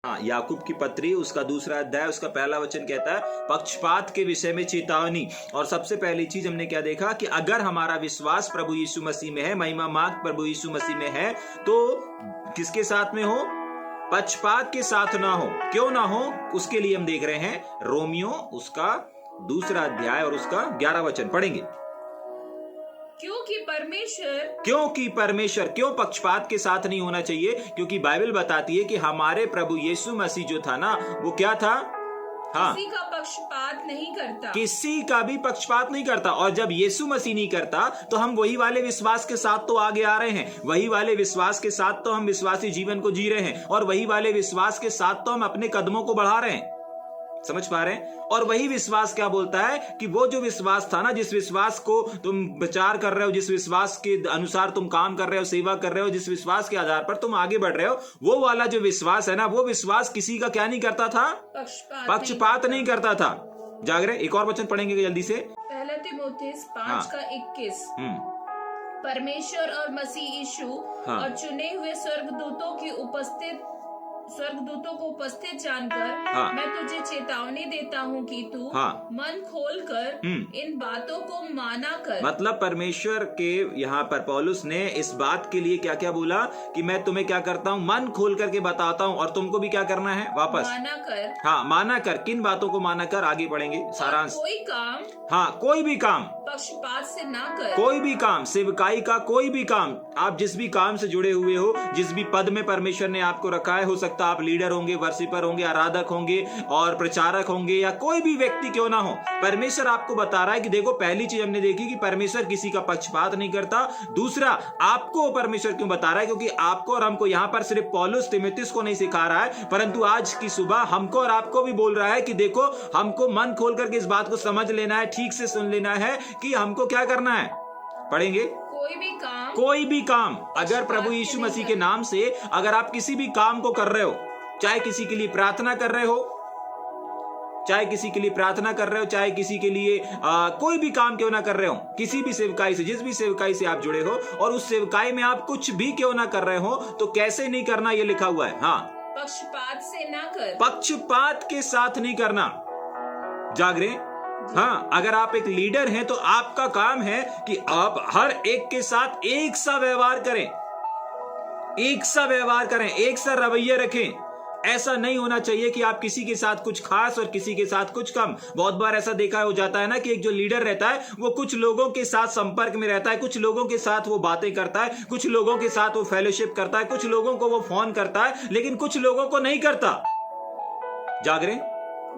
हाँ, याकूब की पत्री उसका 2 अध्याय उसका 1 वचन कहता है पक्षपात के विषय में चेतावनी। और सबसे पहली चीज हमने क्या देखा कि अगर हमारा विश्वास प्रभु यीशु मसीह में है, महिमा मार्ग प्रभु यीशु मसीह में है, तो किसके साथ में हो? पक्षपात के साथ ना हो। क्यों ना हो? उसके लिए हम देख रहे हैं रोमियो उसका 2 अध्याय और उसका 11 वचन पढ़ेंगे। क्योंकि परमेश्वर क्यों पक्षपात के साथ नहीं होना चाहिए? क्योंकि बाइबल बताती है कि हमारे प्रभु यीशु मसीह जो था ना, वो क्या था? हाँ, किसी का पक्षपात नहीं करता, किसी का भी पक्षपात नहीं करता। और जब यीशु मसीह नहीं करता तो हम वही वाले विश्वास के साथ तो आगे आ रहे हैं, वही वाले विश्वास के साथ तो हम विश्वासी जीवन को जी रहे हैं, और वही वाले विश्वास के साथ तो हम अपने कदमों को बढ़ा रहे हैं। समझ पा रहे हैं? और वही विश्वास क्या बोलता है कि वो जो विश्वास था ना, जिस विश्वास को तुम विचार कर रहे हो, जिस विश्वास के अनुसार तुम काम कर रहे हो, सेवा कर रहे हो, जिस विश्वास के आधार पर तुम आगे बढ़ रहे हो, वो वाला जो विश्वास है ना, वो विश्वास किसी का क्या नहीं करता था? पक्षपात नहीं करता था। जागरे एक और वचन पढ़ेंगे जल्दी से। 1 तीमुथियुस 5:21। परमेश्वर और मसीह यीशु और चुने हुए स्वर्गदूतों को उपस्थित जानकर मैं तुझे चेतावनी देता हूँ कि तू मन खोलकर इन बातों को माना कर। मतलब परमेश्वर के यहाँ पर पौलुस ने इस बात के लिए क्या क्या बोला कि मैं तुम्हें क्या करता हूँ? मन खोल करके बताता हूँ, और तुमको भी क्या करना है? वापस माना कर। हाँ, माना कर। किन बातों को माना कर? आगे पढ़ेंगे सारांश। कोई काम, हाँ, कोई भी काम पक्षपात से ना कर। कोई भी काम, सेवकाई का कोई भी काम, आप जिस भी काम से जुड़े हुए हो, जिस भी पद में परमेश्वर ने आपको रखा है, हो सकता है आप लीडर होंगे, वर्शिपर होंगे, आराधक होंगे और प्रचारक होंगे, या कोई भी व्यक्ति क्यों ना हो, परमेश्वर आपको बता रहा है कि देखो, पहली चीज हमने देखी कि परमेश्वर किसी का पक्षपात नहीं करता। दूसरा, आपको परमेश्वर क्यों बता रहा है? क्योंकि आपको और हमको यहाँ पर सिर्फ पौलुस तीमुथियुस को नहीं सिखा रहा है, परंतु आज की सुबह हमको और आपको भी बोल रहा है कि देखो, हमको मन खोल करके इस बात को समझ लेना है, ठीक से सुन लेना है कि हमको क्या करना है। पढ़ेंगे। कोई भी काम अगर प्रभु यीशु मसीह के नाम से अगर आप किसी भी काम को कर रहे हो, चाहे किसी के लिए प्रार्थना कर रहे हो, चाहे किसी के लिए प्रार्थना कर रहे हो, चाहे किसी के लिए कोई भी काम क्यों ना कर रहे हो, किसी भी सेवकाई से, जिस भी सेवकाई से आप जुड़े हो, और उस सेवकाई में आप कुछ भी क्यों ना कर रहे हो, तो कैसे नहीं करना ये लिखा हुआ है। हाँ, पक्षपात से ना कर। पक्षपात के साथ नहीं करना। जागरे। हाँ, अगर आप एक लीडर हैं तो आपका काम है कि आप हर एक के साथ एक सा व्यवहार करें, एक सा व्यवहार करें, एक सा रवैया रखें। ऐसा नहीं होना चाहिए कि आप किसी के साथ कुछ खास और किसी के साथ कुछ कम। बहुत बार ऐसा देखा हो जाता है ना कि एक जो लीडर रहता है वो कुछ लोगों के साथ संपर्क में रहता है, कुछ लोगों के साथ वो बातें करता है, कुछ लोगों के साथ वो फेलोशिप करता है, कुछ लोगों को वो फोन करता है, लेकिन कुछ लोगों को नहीं करता। जागरे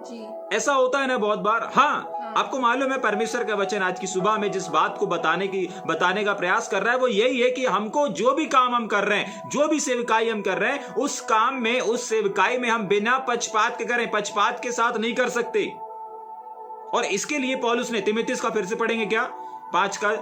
जी, ऐसा होता है ना बहुत बार। हाँ, आपको मालूम है परमेश्वर का वचन आज की सुबह में जिस बात को बताने का प्रयास कर रहा है वो यही है कि हमको जो भी काम हम कर रहे हैं, जो भी सेवकाई हम कर रहे हैं, उस काम में, उस सेवकाई में हम बिना पक्षपात के करें, पक्षपात के साथ नहीं कर सकते। और इसके लिए पौलुस ने तीमुथियुस का फिर से पढ़ेंगे क्या? 5 का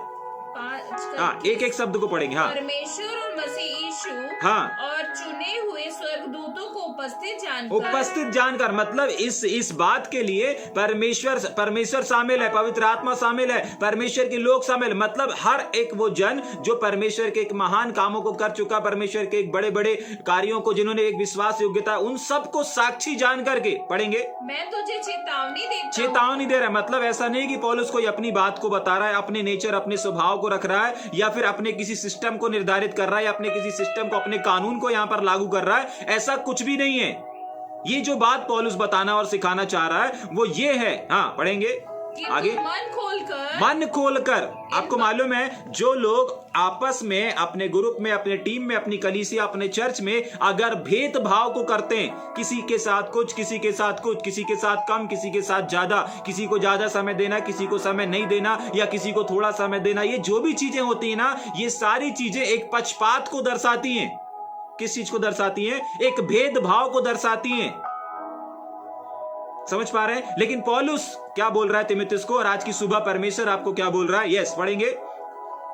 हाँ, एक शब्द को पढ़ेंगे। हाँ, परमेश्वर और मसीह यीशु और चुने हुए स्वर्गदूतों को उपस्थित जानकर मतलब इस बात के लिए परमेश्वर शामिल है, पवित्र आत्मा शामिल है, परमेश्वर के लोग शामिल, मतलब हर एक वो जन जो परमेश्वर के एक महान कामों को कर चुका, परमेश्वर के एक बड़े बड़े कार्यों को जिन्होंने एक विश्वास योग्यता, उन सबको साक्षी जान करके पढ़ेंगे। मैं तुझे चेतावनी दे रहा है। मतलब ऐसा नहीं कि पौलुस कोई अपनी बात को बता रहा है, अपने नेचर, अपने स्वभाव को रख रहा है, या फिर अपने किसी सिस्टम को निर्धारित कर रहा है, या अपने किसी सिस्टम को, अपने कानून को यहाँ पर लागू कर रहा है। ऐसा कुछ भी नहीं है। ये जो बात पौलुस बताना और सिखाना चाह रहा है वो ये है। हाँ, पढ़ेंगे आगे। मन खोलकर आपको मालूम है जो लोग आपस में, अपने ग्रुप में, अपने टीम में, अपनी कलीसिया, अपने चर्च में अगर भेदभाव को करते हैं, किसी के साथ कुछ, किसी के साथ कुछ, किसी के साथ कम, किसी के साथ ज्यादा, किसी को ज्यादा समय देना, किसी को समय नहीं देना, या किसी को थोड़ा समय देना, ये जो भी चीजें होती है ना, ये सारी चीजें एक पक्षपात को दर्शाती हैं। किस चीज को दर्शाती हैं? एक भेदभाव को दर्शाती हैं। समझ पा रहे हैं? लेकिन पौलुस क्या बोल रहा है तीमुथियुस को, और आज की सुबह परमेश्वर आपको क्या बोल रहा है? यस, पढ़ेंगे,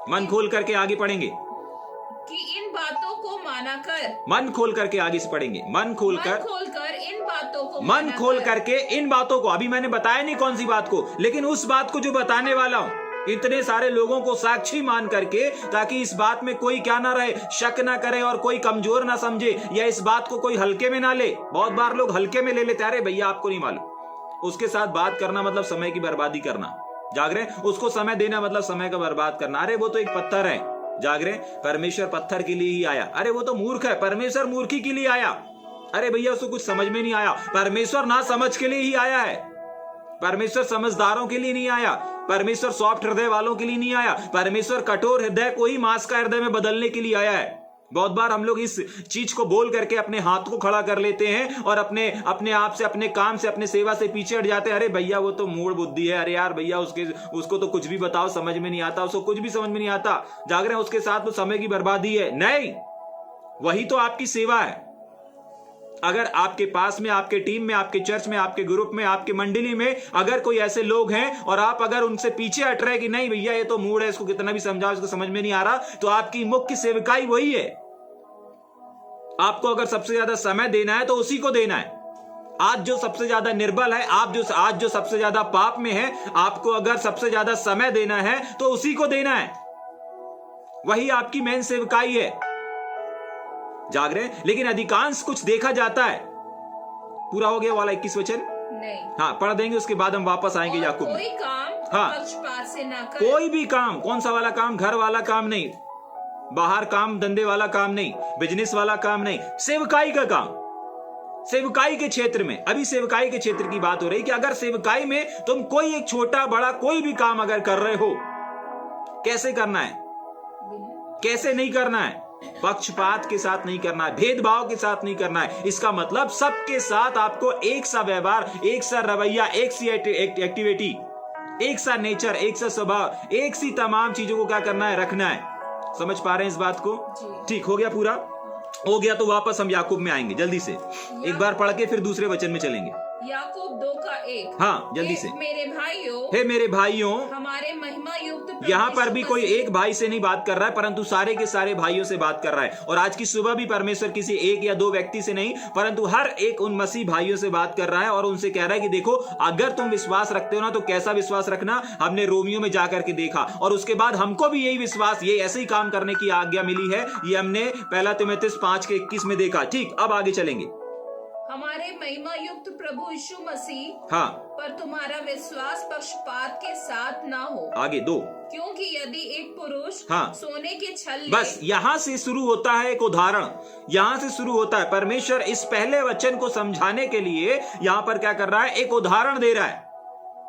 मन खोल करके आगे पढ़ेंगे कि इन बातों को माना कर। मन खोल करके आगे से पढ़ेंगे। मन खोल कर इन बातों को, मन खोल करके इन बातों को, अभी मैंने बताया नहीं कौन सी बात को, लेकिन उस बात को जो बताने वाला हूं, इतने सारे लोगों को साक्षी मान करके, ताकि इस बात में कोई क्या ना रहे, शक ना करे और कोई कमजोर ना समझे या इस बात को कोई हल्के में ना ले। बहुत बार लोग हल्के में ले लेते, अरे भैया आपको नहीं मालूम। उसके साथ बात करना मतलब समय की बर्बादी करना। जाग रहे? उसको समय देना मतलब समय का बर्बाद करना। अरे वो तो एक पत्थर है। जाग रहे? परमेश्वर पत्थर के लिए ही आया। अरे वो तो मूर्ख है, परमेश्वर मूर्खी के लिए आया। अरे भैया उसको कुछ समझ में नहीं आया, परमेश्वर ना समझ के लिए ही आया है। परमेश्वर समझदारों के लिए नहीं आया, परमेश्वर सॉफ्ट हृदय वालों के लिए नहीं आया, परमेश्वर कठोर हृदय को ही मांस का हृदय में बदलने के लिए आया है। बहुत बार हम लोग इस चीज को बोल करके अपने हाथ को खड़ा कर लेते हैं और अपने आप से, अपने काम से, अपने सेवा से पीछे हट जाते हैं। अरे भैया वो तो मूड बुद्धि है, अरे यार भैया उसको तो कुछ भी बताओ समझ में नहीं आता, उसको कुछ भी समझ में नहीं आता। जाग रहे हैं? उसके साथ तो समय की बर्बादी है। नहीं, वही तो आपकी सेवा है। अगर आपके पास में, आपके टीम में, आपके चर्च में, आपके ग्रुप में, आपके मंडली में अगर कोई ऐसे लोग हैं और आप अगर उनसे पीछे हट रहे कि नहीं भैया ये तो मूड है, इसको कितना भी समझाओ इसको समझ में नहीं आ रहा, तो आपकी मुख्य सेवकाई वही है। आपको अगर सबसे ज्यादा समय देना है तो उसी को देना है। आज जो सबसे ज्यादा निर्बल है, आज जो सबसे ज्यादा पाप में है, आपको अगर सबसे ज्यादा समय देना है तो उसी को देना है। वही आपकी मेन सेवकाई है। जाग रहे हैं? लेकिन अधिकांश कुछ देखा जाता है। पूरा हो गया वाला 21 वचन? नहीं। हाँ, पढ़ देंगे, उसके बाद हम वापस आएंगे याकूब में। कोई काम हाँ, पक्षपात से ना करे। कोई भी काम। कौन सा वाला काम? घर वाला काम नहीं, बाहर काम धंधे वाला काम नहीं, बिजनेस वाला काम नहीं, सेवकाई का काम। सेवकाई के क्षेत्र में, अभी सेवकाई के क्षेत्र की बात हो रही कि अगर सेवकाई में तुम कोई एक छोटा बड़ा कोई भी काम अगर कर रहे हो, कैसे करना है, कैसे नहीं करना है? पक्षपात के साथ नहीं करना है, भेदभाव के साथ नहीं करना है। इसका मतलब सबके साथ आपको एक सा व्यवहार, एक सा रवैया, एक सी एक्टिविटी, एक सा नेचर, एक सा स्वभाव, एक सी तमाम चीजों को क्या करना है, रखना है। समझ पा रहे हैं इस बात को? ठीक हो गया, पूरा हो गया। तो वापस हम याकूब में आएंगे जल्दी से, एक बार पढ़ के फिर दूसरे वचन में चलेंगे। याकूब 2:1। हाँ, जल्दी से। मेरे भाइयों, हे मेरे भाइयों, हमारे महिमा युक्त। यहाँ पर भी कोई एक भाई से नहीं बात कर रहा है, परंतु सारे के सारे भाइयों से बात कर रहा है। और आज की सुबह भी परमेश्वर किसी एक या दो व्यक्ति से नहीं, परंतु हर एक उन मसीह भाइयों से बात कर रहा है और उनसे कह रहा है कि देखो, अगर तुम विश्वास रखते हो ना, तो कैसा विश्वास रखना, हमने रोमियो में जाकर के देखा और उसके बाद हमको भी यही विश्वास, ये ऐसे ही काम करने की आज्ञा मिली है। ये हमने 1 तीमुथियुस 5:21 में देखा। ठीक, अब आगे चलेंगे। हमारे महिमा युक्त प्रभु यीशु मसीह हाँ, पर तुम्हारा विश्वास पक्षपात के साथ ना हो। आगे 2। क्योंकि यदि एक पुरुष हाँ, सोने के छल्ले, बस यहां से शुरू होता है एक उदाहरण, यहां से शुरू होता है। परमेश्वर इस पहले वचन को समझाने के लिए यहां पर क्या कर रहा है, एक उदाहरण दे रहा है।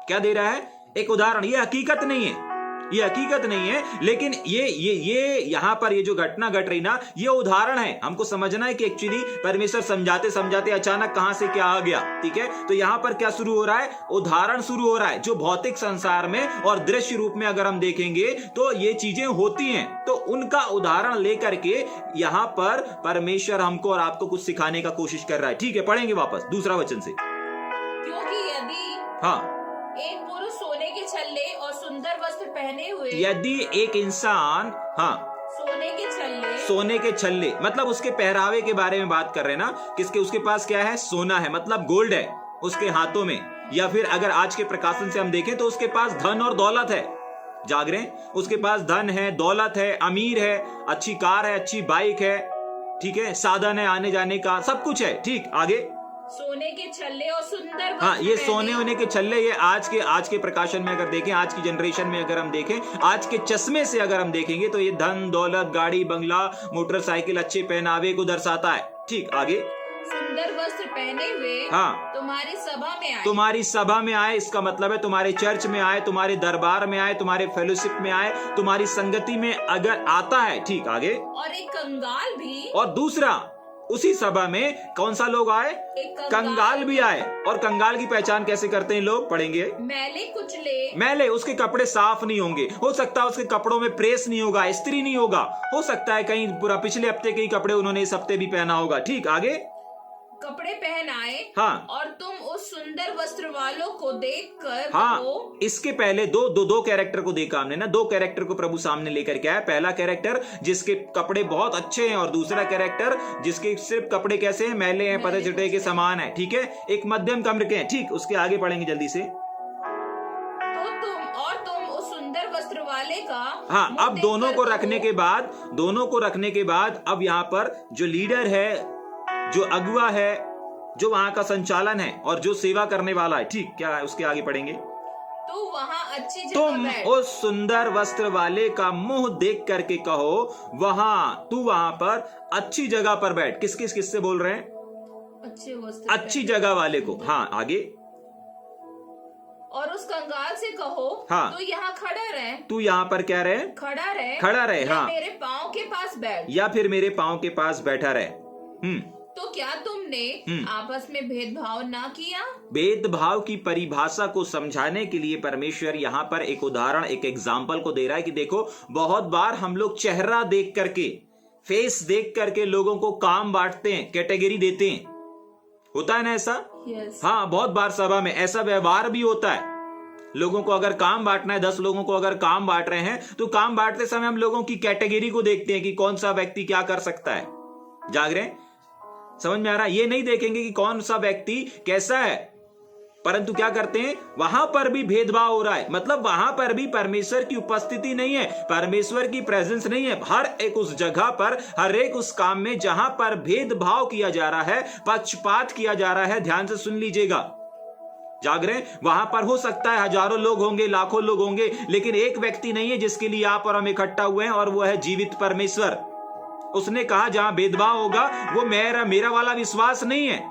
क्या दे रहा है? एक उदाहरण। ये हकीकत नहीं है, ये हकीकत नहीं है, लेकिन ये यहां पर ये जो घटना घट रही ना, ये उदाहरण है। हमको समझना है कि एक्चुअली परमेश्वर समझाते समझाते अचानक कहां से क्या आ गया। ठीक है, तो यहां पर क्या शुरू हो रहा है, उदाहरण शुरू हो रहा है, जो भौतिक संसार में और दृश्य रूप में अगर हम देखेंगे तो ये चीजें होती हैं, तो उनका उदाहरण लेकर के यहां पर परमेश्वर हमको और आपको कुछ सिखाने का कोशिश कर रहा है। ठीक है, पढ़ेंगे वापस दूसरा वचन से। क्योंकि यदि हाँ, एक पुरुष सोने के छल्ले और सुंदर वस्त्र पहने हुए, यदि एक इंसान, हाँ, सोने के छल्ले मतलब उसके पहरावे के बारे में बात कर रहे हैं ना, किसके, उसके पास क्या है, सोना है, मतलब गोल्ड है उसके हाथों में, या फिर अगर आज के प्रकाशन से हम देखें तो उसके पास धन और दौलत है। जाग रहे हैं? उसके पास धन है, दौलत है, अमीर है, अच्छी कार है, अच्छी बाइक है, ठीक है, साधन है आने जाने का, सब कुछ है। ठीक, आगे। सोने के छल्ले और सुंदर, हाँ, ये सोने होने के छल्ले, ये आज के प्रकाशन में अगर देखें, आज की जनरेशन में अगर हम देखें, आज के चश्मे से अगर हम देखेंगे तो ये धन दौलत, गाड़ी बंगला, मोटरसाइकिल, अच्छे पहनावे को दर्शाता है। ठीक, आगे। सुंदर वस्त्र पहने हुए, हाँ, तुम्हारी सभा में आए, तुम्हारी सभा में आए, इसका मतलब है तुम्हारे चर्च में आए, तुम्हारे दरबार में आए, तुम्हारे फेलोशिप में आए, तुम्हारी संगति में अगर आता है। ठीक, आगे। और एक कंगाल भी, और दूसरा, उसी सभा में कौन सा लोग आए, कंगाल भी आए। और कंगाल की पहचान कैसे करते हैं लोग, पढ़ेंगे। मैले कुचले, मैले, उसके कपड़े साफ नहीं होंगे, हो सकता है उसके कपड़ों में प्रेस नहीं होगा, इस्त्री नहीं होगा, हो सकता है कहीं पूरा पिछले हफ्ते के ही कपड़े उन्होंने इस हफ्ते भी पहना होगा। ठीक, आगे। कपड़े पहन आए, हाँ, और तुम उस सुंदर वस्त्र वालों को देखकर, हाँ, इसके पहले दो कैरेक्टर को देखा हमने ना, 2 कैरेक्टर को प्रभु सामने लेकर के आया। पहला कैरेक्टर जिसके कपड़े बहुत अच्छे हैं और दूसरा कैरेक्टर जिसके सिर्फ कपड़े कैसे हैं, मैले हैं, पतले चिटे के समान है। ठीक है, एक मध्यम कम्र के हैं। ठीक, उसके आगे पढ़ेंगे जल्दी से। तुम उस सुंदर वस्त्र हाँ, अब दोनों को रखने के बाद अब यहाँ पर जो लीडर है, जो अगुआ है, जो वहां का संचालन है और जो सेवा करने वाला है, ठीक क्या है, उसके आगे पढ़ेंगे। तो वहां अच्छी जगह तुम उस सुंदर वस्त्र वाले का मुंह देख करके कहो, तू वहां पर अच्छी जगह पर बैठ। किससे बोल रहे हैं? अच्छी जगह वाले को। हाँ, आगे। और उस कंगाल से कहो, हाँ, तो यहाँ खड़ा रहे। तू यहाँ पर क्या रहे? खड़ा रहे। हाँ, मेरे पाँव के पास बैठ, या फिर मेरे पाँव के पास बैठा रहे। तो क्या तुमने आपस में भेदभाव ना किया? भेदभाव की परिभाषा को समझाने के लिए परमेश्वर यहाँ पर एक उदाहरण, एक एग्जाम्पल को दे रहा है कि देखो, बहुत बार हम लोग चेहरा देख करके, फेस देख करके लोगों को काम बांटते हैं, कैटेगरी देते हैं। होता है ना ऐसा? हाँ, बहुत बार सभा में ऐसा व्यवहार भी होता है। लोगों को अगर काम बांटना है, 10 लोगों को अगर काम बांट रहे हैं, तो काम बांटते समय हम लोगों की कैटेगरी को देखते हैं कि कौन सा व्यक्ति क्या कर सकता है। जाग रहे हैं? समझ में आ रहा है? ये नहीं देखेंगे कि कौन सा व्यक्ति कैसा है, परंतु क्या करते हैं, वहां पर भी भेदभाव हो रहा है। मतलब वहां पर भी परमेश्वर की उपस्थिति नहीं है, परमेश्वर की प्रेजेंस नहीं है। हर एक उस जगह पर, हर एक उस काम में जहां पर भेदभाव किया जा रहा है, पक्षपात किया जा रहा है, ध्यान से सुन लीजिएगा। जाग रहे हैं? वहां पर हो सकता है हजारों लोग होंगे, लाखों लोग होंगे, लेकिन एक व्यक्ति नहीं है जिसके लिए आप और हम इकट्ठा हुए हैं, और वो है जीवित परमेश्वर। उसने कहा जहां भेदभाव होगा वो मेरा वाला विश्वास नहीं है।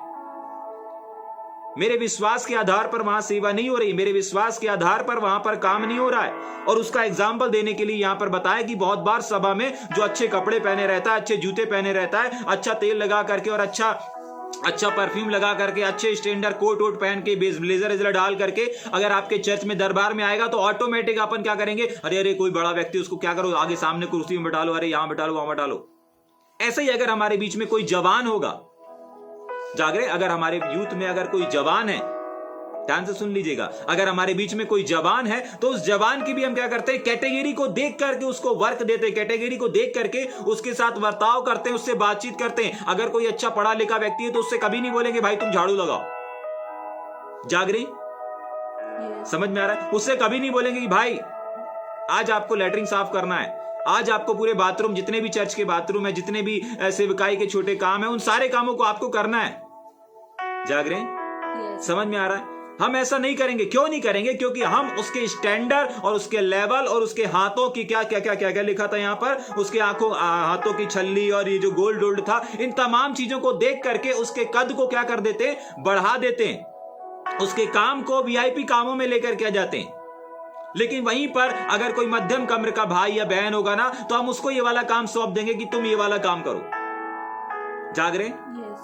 मेरे विश्वास के आधार पर वहां सेवा नहीं हो रही, मेरे विश्वास के आधार पर वहां पर काम नहीं हो रहा है। और उसका एग्जाम्पल देने के लिए यहां पर बताया कि बहुत बार सभा में जो अच्छे कपड़े पहने रहता है, अच्छे जूते पहने रहता है, अच्छा तेल लगा करके और अच्छा परफ्यूम लगा करके, अच्छे स्टैंडर्ड कोट वोट पहन के, ब्लेजर डाल करके अगर आपके चर्च में दरबार में आएगा, तो ऑटोमेटिक अपन क्या करेंगे, अरे कोई बड़ा व्यक्ति, उसको क्या करो, आगे सामने कुर्सी में बैठा लो, अरे यहां बैठा लो, वहां बैठा लो। ऐसे ही अगर हमारे बीच में कोई जवान होगा, जागरे, अगर हमारे यूथ में अगर कोई जवान है, ध्यान से सुन लीजिएगा, अगर हमारे बीच में कोई जवान है, तो उस जवान की भी हम क्या करते हैं, कैटेगरी को देख करके उसको वर्क देते हैं, कैटेगरी को देख करके उसके साथ बर्ताव करते हैं, उससे बातचीत करते हैं। अगर कोई अच्छा पढ़ा लिखा व्यक्ति है तो उससे कभी नहीं बोलेंगे भाई तुम झाड़ू लगाओ। जागरे, समझ में आ रहा है? उससे कभी नहीं बोलेंगे कि भाई आज आपको लैट्रिन साफ करना है, आज आपको पूरे बाथरूम, जितने भी चर्च के बाथरूम है, जितने भी सेवकाई के छोटे काम है, उन सारे कामों को आपको करना है। जाग रहे हैं? समझ में आ रहा है? हम ऐसा नहीं करेंगे। क्यों नहीं करेंगे? क्योंकि हम उसके स्टैंडर्ड और उसके लेवल और उसके हाथों की क्या लिखा था यहाँ पर, उसके हाथों की छल्ली और ये जो गोल्ड था, इन तमाम चीजों को देख करके उसके कद को क्या कर देते हैं, बढ़ा देते हैं, उसके काम को वीआईपी कामों में लेकर के आ जाते हैं। लेकिन वहीं पर अगर कोई मध्यम कम्र का भाई या बहन होगा ना, तो हम उसको ये वाला काम सौंप देंगे कि तुम ये वाला काम करो। जाग रहे?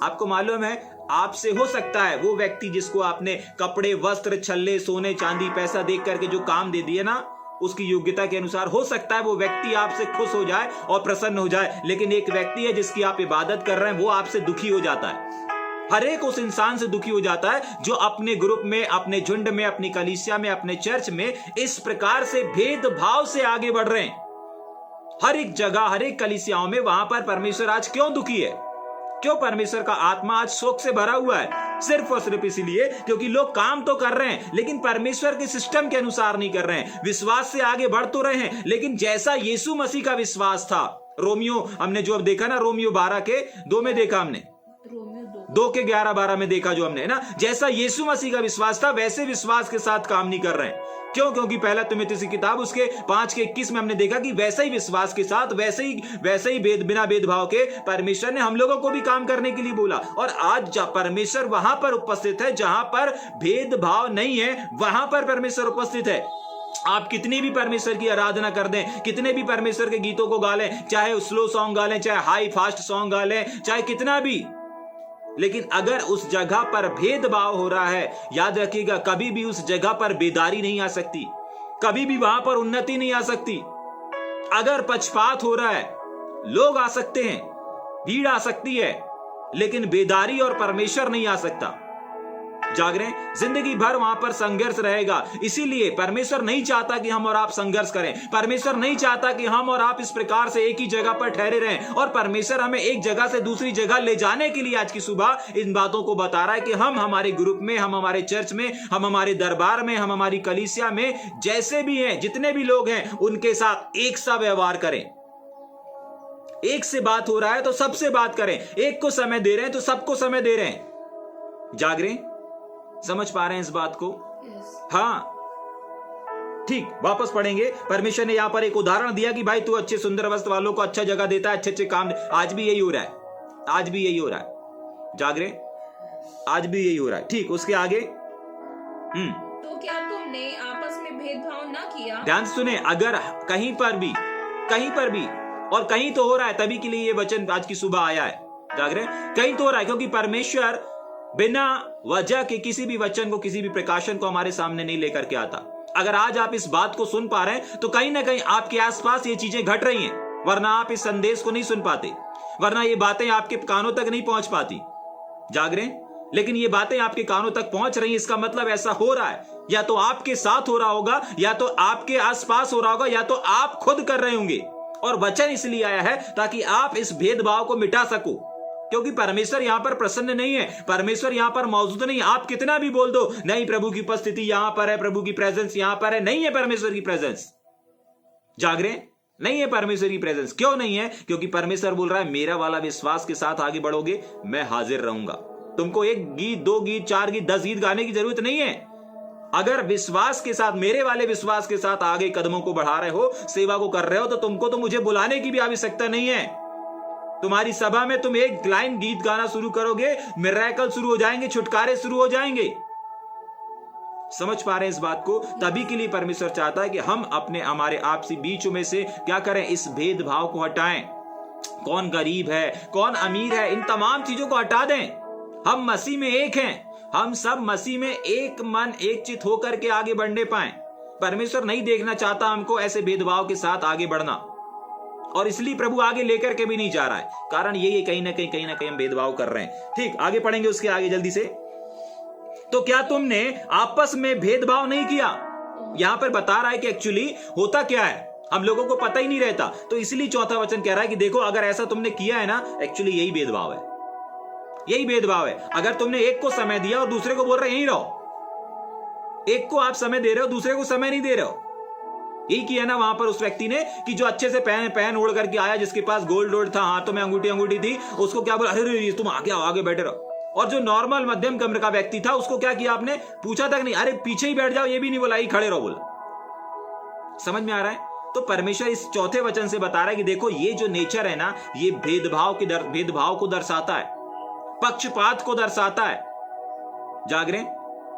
आपको मालूम है, आपसे हो सकता है वो व्यक्ति जिसको आपने कपड़े, वस्त्र, छल्ले, सोने, चांदी, पैसा देख करके जो काम दे दिए ना, उसकी योग्यता के अनुसार हो सकता है वो व्यक्ति आपसे खुश हो जाए और प्रसन्न हो जाए। लेकिन एक व्यक्ति है जिसकी आप इबादत कर रहे हैं, वो आपसे दुखी हो जाता है। हर एक उस इंसान से दुखी हो जाता है जो अपने ग्रुप में, अपने झुंड में, अपनी कलीसिया में, अपने चर्च में इस प्रकार से भेदभाव से आगे बढ़ रहे हैं। हर एक जगह, हर एक कलीसियाओं में, वहां पर परमेश्वर आज क्यों दुखी है? क्यों परमेश्वर का आत्मा आज शोक से भरा हुआ है? सिर्फ और सिर्फ इसलिए क्योंकि लोग काम तो कर रहे हैं लेकिन परमेश्वर के सिस्टम के अनुसार नहीं कर रहे हैं। विश्वास से आगे बढ़ तो रहे हैं, लेकिन जैसा यीशु मसीह का विश्वास था, रोमियो हमने जो अब देखा ना, रोमियो 12:2 में देखा हमने, 2:11-12 में देखा जो हमने, है ना, जैसा यीशु मसीह का विश्वास था वैसे विश्वास के साथ काम नहीं कर रहे हैं। क्यों? क्योंकि पहला तीमुथियुस की किताब उसके 5:21 में हमने देखा कि वैसे ही विश्वास के साथ, वैसे ही बिना भेदभाव के परमेश्वर ने हम लोगों को भी काम करने के लिए बोला। और आज परमेश्वर वहां पर उपस्थित है जहां पर भेदभाव नहीं है, वहां पर परमेश्वर उपस्थित है। आप कितनी भी परमेश्वर की आराधना कर दें, कितने भी परमेश्वर के गीतों को गा लें, चाहे स्लो सॉन्ग गा लें, चाहे हाई फास्ट सॉन्ग गा लें, चाहे कितना भी, लेकिन अगर उस जगह पर भेदभाव हो रहा है, याद रखिएगा, कभी भी उस जगह पर बेदारी नहीं आ सकती, कभी भी वहां पर उन्नति नहीं आ सकती। अगर पक्षपात हो रहा है, लोग आ सकते हैं, भीड़ आ सकती है, लेकिन बेदारी और परमेश्वर नहीं आ सकता। जाग रहे हैं? जिंदगी भर वहां पर संघर्ष रहेगा। इसीलिए परमेश्वर नहीं चाहता कि हम और आप संघर्ष करें। परमेश्वर नहीं चाहता कि हम और आप इस प्रकार से एक ही जगह पर ठहरे रहें। और परमेश्वर हमें एक जगह से दूसरी जगह ले जाने के लिए आज की सुबह इन बातों को बता रहा है कि हम हमारे ग्रुप में, हम हमारे चर्च में, हम हमारे दरबार में, हम हमारी कलीसिया में जैसे भी हैं, जितने भी लोग हैं, उनके साथ एक सा व्यवहार करें। एक से बात हो रहा है तो सबसे बात करें। एक को समय दे रहे हैं तो सबको समय दे रहे हैं। जाग रहे हैं? समझ पा रहे हैं इस बात को? हाँ, ठीक। वापस पढ़ेंगे। परमेश्वर ने यहां पर एक उदाहरण दिया कि भाई तू अच्छे सुंदर वस्त्र वालों को अच्छा जगह देता है, अच्छे अच्छे काम। आज भी यही हो रहा है, आज भी यही हो रहा है। जाग रहे? आज भी यही हो रहा है। ठीक, उसके आगे तो क्या तुमने आपस में भेदभाव ना किया? ध्यान से सुने। अगर कहीं पर भी और कहीं तो हो रहा है, तभी के लिए ये वचन आज की सुबह आया है। जाग रहे? कहीं तो हो रहा है, क्योंकि परमेश्वर बिना वजह के किसी भी वचन को, किसी भी प्रकाशन को हमारे सामने नहीं लेकर के आता। अगर आज आप इस बात को सुन पा रहे हैं तो कहीं ना कहीं आपके आसपास ये चीजें घट रही हैं, वरना आप इस संदेश को नहीं सुन पाते, वरना ये बातें आपके कानों तक नहीं पहुंच पाती। जाग रहे हैं? लेकिन ये बातें आपके कानों तक पहुंच रही हैं, इसका मतलब ऐसा हो रहा है, या तो आपके साथ हो रहा होगा, या तो आपके आसपास हो रहा होगा, या तो आप खुद कर रहे होंगे। और वचन इसलिए आया है ताकि आप इस भेदभाव को मिटा सको, क्योंकि परमेश्वर यहां पर प्रसन्न नहीं है, परमेश्वर यहां पर मौजूद नहीं। आप कितना भी बोल दो, नहीं प्रभु की उपस्थिति यहां पर है, प्रभु की प्रेजेंस यहां पर है, नहीं है परमेश्वर की प्रेजेंस। जाग रहे? नहीं है परमेश्वर की प्रेजेंस। क्यों नहीं है? क्योंकि परमेश्वर बोल रहा है मेरा वाला विश्वास के साथ आगे बढ़ोगे, मैं हाजिर रहूंगा। तुमको एक गीत, 2 गीत, 4 गीत, 10 गीत गाने की जरूरत नहीं है। अगर विश्वास के साथ, मेरे वाले विश्वास के साथ आगे कदमों को बढ़ा रहे हो, सेवा को कर रहे हो, तो तुमको तो मुझे बुलाने की भी आवश्यकता नहीं है। तुम्हारी सभा में तुम एक लाइन गीत गाना शुरू करोगे, मिरेकल शुरू हो जाएंगे, छुटकारे शुरू हो जाएंगे। समझ पा रहे हैं इस बात को? तभी के लिए परमेश्वर चाहता है कि हम अपने, हमारे आपसी बीच में से क्या करें, इस भेदभाव को हटाएं। कौन गरीब है, कौन अमीर है, इन तमाम चीजों को हटा दें। हम मसीह में एक हैं, हम सब मसीह में एक मन, एक चित होकर के आगे बढ़ने पाएं। परमेश्वर नहीं देखना चाहता हमको ऐसे भेदभाव के साथ आगे बढ़ना, और इसलिए प्रभु आगे लेकर के भी नहीं जा रहा है। कारण ये कहीं ना कहीं हम भेदभाव कर रहे हैं। ठीक, आगे पढ़ेंगे उसके आगे जल्दी से। तो क्या तुमने आपस में भेदभाव नहीं किया? यहां पर बता रहा है कि एक्चुअली होता क्या है, हम लोगों को पता ही नहीं रहता। तो इसलिए चौथा वचन कह रहा है कि देखो, अगर ऐसा तुमने किया है ना, एक्चुअली यही भेदभाव है, यही भेदभाव है। अगर तुमने एक को समय दिया और दूसरे को बोल रहे यहीं रहो, एक को आप समय दे रहे हो, दूसरे को समय नहीं दे रहे हो। यही किया ना वहां पर उस व्यक्ति ने, कि जो अच्छे से पहन ओढ़ करके आया, जिसके पास गोल्ड था, हाथों में अंगूठी थी, उसको क्या बोला, अरे तुम आगे बैठे रहो। और जो नॉर्मल मध्यम कम्र का व्यक्ति था, उसको क्या किया आपने? पूछा तक नहीं, अरे पीछे ही बैठ जाओ, ये भी नहीं बोला, ही खड़े रहो बोला। समझ में आ रहा है? तो परमेश्वर इस चौथे वचन से बता रहा है कि देखो, ये जो नेचर है ना, ये भेदभाव को दर्शाता है, पक्षपात को दर्शाता है। जाग रहे हैं?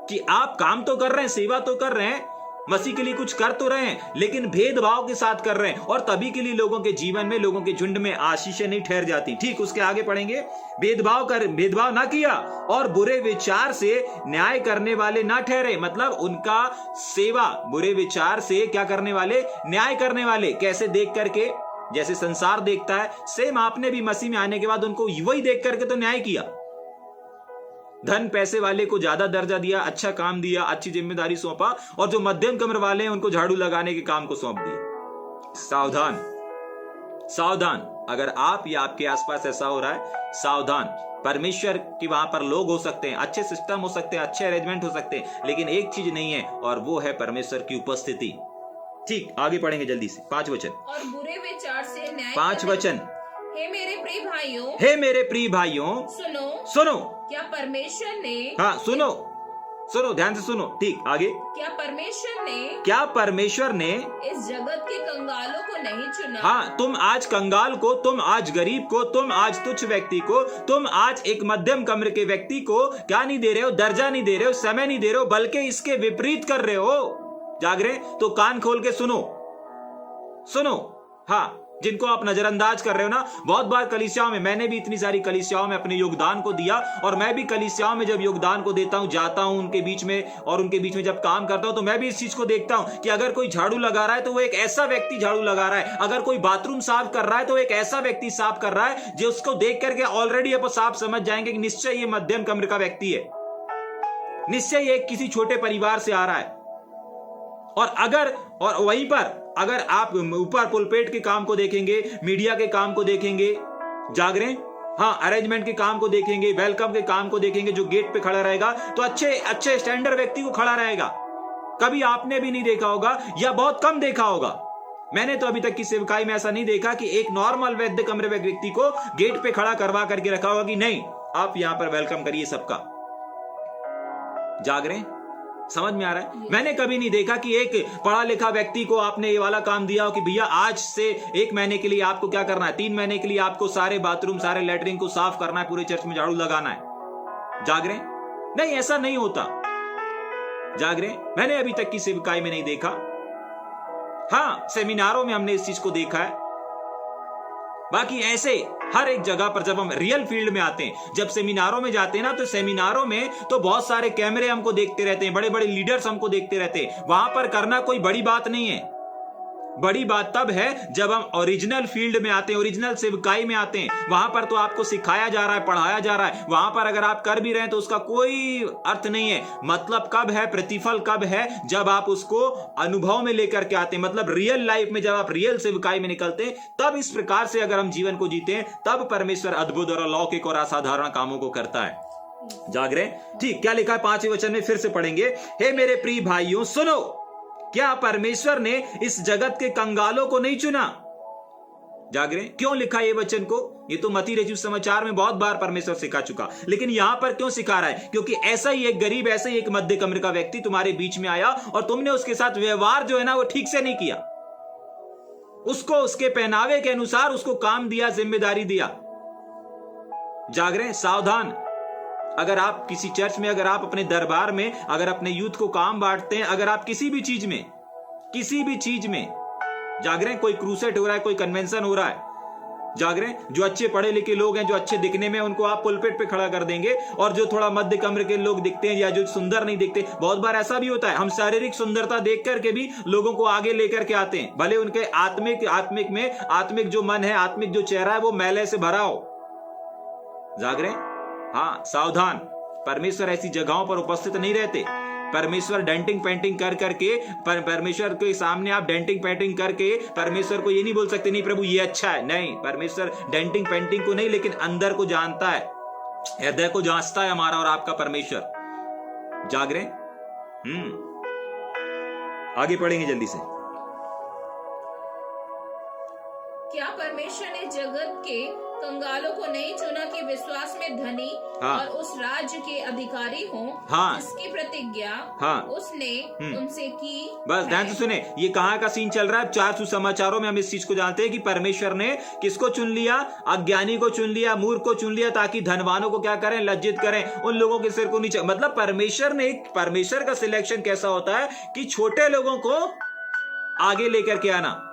कि आप काम तो कर रहे हैं, सेवा तो कर रहे हैं, मसीह के लिए कुछ कर तो रहे हैं, लेकिन भेदभाव के साथ कर रहे हैं, और तभी के लिए लोगों के जीवन में, लोगों के झुंड में आशीषें नहीं ठहर जाती। ठीक, उसके आगे पढ़ेंगे। भेदभाव ना किया और बुरे विचार से न्याय करने वाले ना ठहरे। मतलब उनका सेवा, बुरे विचार से क्या करने वाले? न्याय करने वाले। कैसे? देख करके, जैसे संसार देखता है, सेम आपने भी मसीह में आने के बाद उनको वही देख करके तो न्याय किया। धन पैसे वाले को ज्यादा दर्जा दिया, अच्छा काम दिया, अच्छी जिम्मेदारी सौंपा, और जो मध्यम कम्र वाले हैं उनको झाड़ू लगाने के काम को सौंप दिया। सावधान, सावधान। अगर आप या आपके आसपास ऐसा हो रहा है, सावधान। परमेश्वर के वहां पर लोग हो सकते हैं, अच्छे सिस्टम हो सकते हैं, अच्छे अरेंजमेंट हो सकते हैं, लेकिन एक चीज नहीं है, और वो है परमेश्वर की उपस्थिति। ठीक, आगे पढ़ेंगे जल्दी से। 5 वचन। और बुरे विचार से न्याय 5 वचन। हे मेरे प्रिय भाइयों, हे मेरे प्रिय भाइयों, सुनो। क्या परमेश्वर ने, हाँ सुनो, ध्यान से सुनो। ठीक, आगे। क्या परमेश्वर ने इस जगत के कंगालों को नहीं चुना? हाँ, तुम आज कंगाल को, तुम आज गरीब को, तुम आज तुच्छ व्यक्ति को, तुम आज एक मध्यम कम्र के व्यक्ति को क्या नहीं दे रहे हो? दर्जा नहीं दे रहे हो, समय नहीं दे रहे हो, बल्कि इसके विपरीत कर रहे हो। जाग रहे? तो कान खोल के सुनो। हाँ, जिनको आप नजरअंदाज कर रहे हो ना, बहुत बार कलीसियाओं में, मैंने भी इतनी सारी कलीसियाओं में अपने योगदान को दिया, और मैं भी कलीसियाओं में जब योगदान को देता हूं, जाता हूं उनके बीच में, और उनके बीच में जब काम करता हूं, तो मैं भी इस चीज को देखता हूं कि अगर कोई झाड़ू लगा रहा है तो वो एक ऐसा व्यक्ति झाड़ू लगा रहा है, अगर कोई बाथरूम साफ कर रहा है तो एक ऐसा व्यक्ति साफ कर रहा है जो उसको देख करके ऑलरेडी आप साफ समझ जाएंगे कि निश्चय ये मध्यम कम्र का व्यक्ति है। निश्चय ये किसी छोटे परिवार से आ रहा है। और वहीं पर अगर आप ऊपर पुलपेट के काम को देखेंगे, मीडिया के काम को देखेंगे, जाग रहे हैं, हाँ, अरेंजमेंट के काम को देखेंगे, वेलकम के काम को देखेंगे, जो गेट पे खड़ा रहेगा तो अच्छे स्टैंडर्ड व्यक्ति को खड़ा रहेगा। कभी आपने भी नहीं देखा होगा या बहुत कम देखा होगा, मैंने तो अभी तक की सेवकाई में ऐसा नहीं देखा कि एक नॉर्मल वैद्य कमरे व्यक्ति को गेट पे खड़ा करवा करके रखा होगा कि नहीं आप यहां पर वेलकम करिए सबका। जाग रहे हैं, समझ में आ रहा है? मैंने कभी नहीं देखा कि एक पढ़ा लिखा व्यक्ति को आपने ये वाला काम दिया हो कि भैया आज से 1 महीने के लिए आपको क्या करना है, 3 महीने के लिए आपको सारे बाथरूम, सारे लैट्रिन को साफ करना है, पूरे चर्च में झाड़ू लगाना है। जाग रहे हैं? नहीं, ऐसा नहीं होता। जाग रहे हैं? मैंने अभी तक की सेवकाई में नहीं देखा। हाँ, सेमिनारों में हमने इस चीज को देखा है। बाकी ऐसे हर एक जगह पर जब हम रियल फील्ड में आते हैं, जब सेमिनारों में जाते हैं ना, तो सेमिनारों में तो बहुत सारे कैमरे हमको देखते रहते हैं, बड़े बड़े लीडर्स हमको देखते रहते हैं। वहां पर करना कोई बड़ी बात नहीं है। बड़ी बात तब है जब हम ओरिजिनल फील्ड में आते हैं, ओरिजिनल सेवकाई में आते हैं। वहां पर तो आपको सिखाया जा रहा है, पढ़ाया जा रहा है। वहां पर अगर आप कर भी रहे हैं तो उसका कोई अर्थ नहीं है। मतलब कब है, प्रतिफल कब है, जब आप उसको अनुभव में लेकर के आते हैं, मतलब रियल लाइफ में जब आप रियल सेवकाई में निकलते हैं, तब इस प्रकार से अगर हम जीवन को जीते हैं, तब परमेश्वर अद्भुत और अलौकिक और असाधारण कामों को करता है। जाग रहे? ठीक, क्या लिखा है 5वें वचन में, फिर से पढ़ेंगे। हे मेरे प्रिय भाइयों सुनो, क्या परमेश्वर ने इस जगत के कंगालों को नहीं चुना? जाग रहे? क्यों लिखा ये वचन को? ये तो मत्ती रचित समाचार में बहुत बार परमेश्वर सिखा चुका, लेकिन यहां पर क्यों सिखा रहा है? क्योंकि ऐसा ही एक गरीब, ऐसा ही एक मध्य कमरे का व्यक्ति तुम्हारे बीच में आया और तुमने उसके साथ व्यवहार जो है ना वो ठीक से नहीं किया। उसको उसके पहनावे के अनुसार उसको काम दिया, जिम्मेदारी दिया। जाग रहे? सावधान। अगर आप किसी चर्च में, अगर आप अपने दरबार में, अगर अपने यूथ को काम बांटते हैं, अगर आप किसी भी चीज में जाग रहे हैं, कोई क्रूसेट हो रहा है, कोई कन्वेंशन हो रहा है, जाग रहे हैं, जो अच्छे पढ़े लिखे लोग हैं, जो अच्छे दिखने में, उनको आप पुलपिट पे खड़ा कर देंगे, और जो थोड़ा मध्य कमरे के लोग दिखते हैं या जो सुंदर नहीं दिखते, बहुत बार ऐसा भी होता है, हम शारीरिक सुंदरता देख करके भी लोगों को आगे लेकर के आते हैं, भले उनके आत्मिक जो मन है, आत्मिक जो चेहरा है वो मैले से भरा हो। जाग रहे हैं? हाँ, सावधान। परमेश्वर ऐसी जगहों पर उपस्थित नहीं रहते। परमेश्वर डेंटिंग पेंटिंग कर करके, परमेश्वर के सामने आप डेंटिंग पेंटिंग करके परमेश्वर को ये नहीं बोल सकते नहीं प्रभु ये अच्छा है। नहीं, परमेश्वर डेंटिंग पेंटिंग को नहीं, लेकिन अंदर को जानता है, हृदय को जांचता है हमारा और आपका परमेश्वर। जाग रहे? आगे पढ़ेंगे जल्दी से। क्या परमेश्वर ने जगत के कंगालों को नहीं चुना कि विश्वास में धनी और उस राज्य के अधिकारी हों, जिसकी प्रतिज्ञा उसने उनसे की। बस ध्यान से सुने, ये कहाँ का सीन चल रहा है? 4 सुसमाचारों में हम इस चीज को जानते हैं कि परमेश्वर ने किसको चुन लिया? अज्ञानी को चुन लिया, मूर्ख को चुन लिया, ताकि धनवानों को क्या करें? लज्जित करें, उन लोगों के सिर को नीचे। मतलब परमेश्वर का सिलेक्शन कैसा होता है कि छोटे लोगों को आगे लेकर के आना।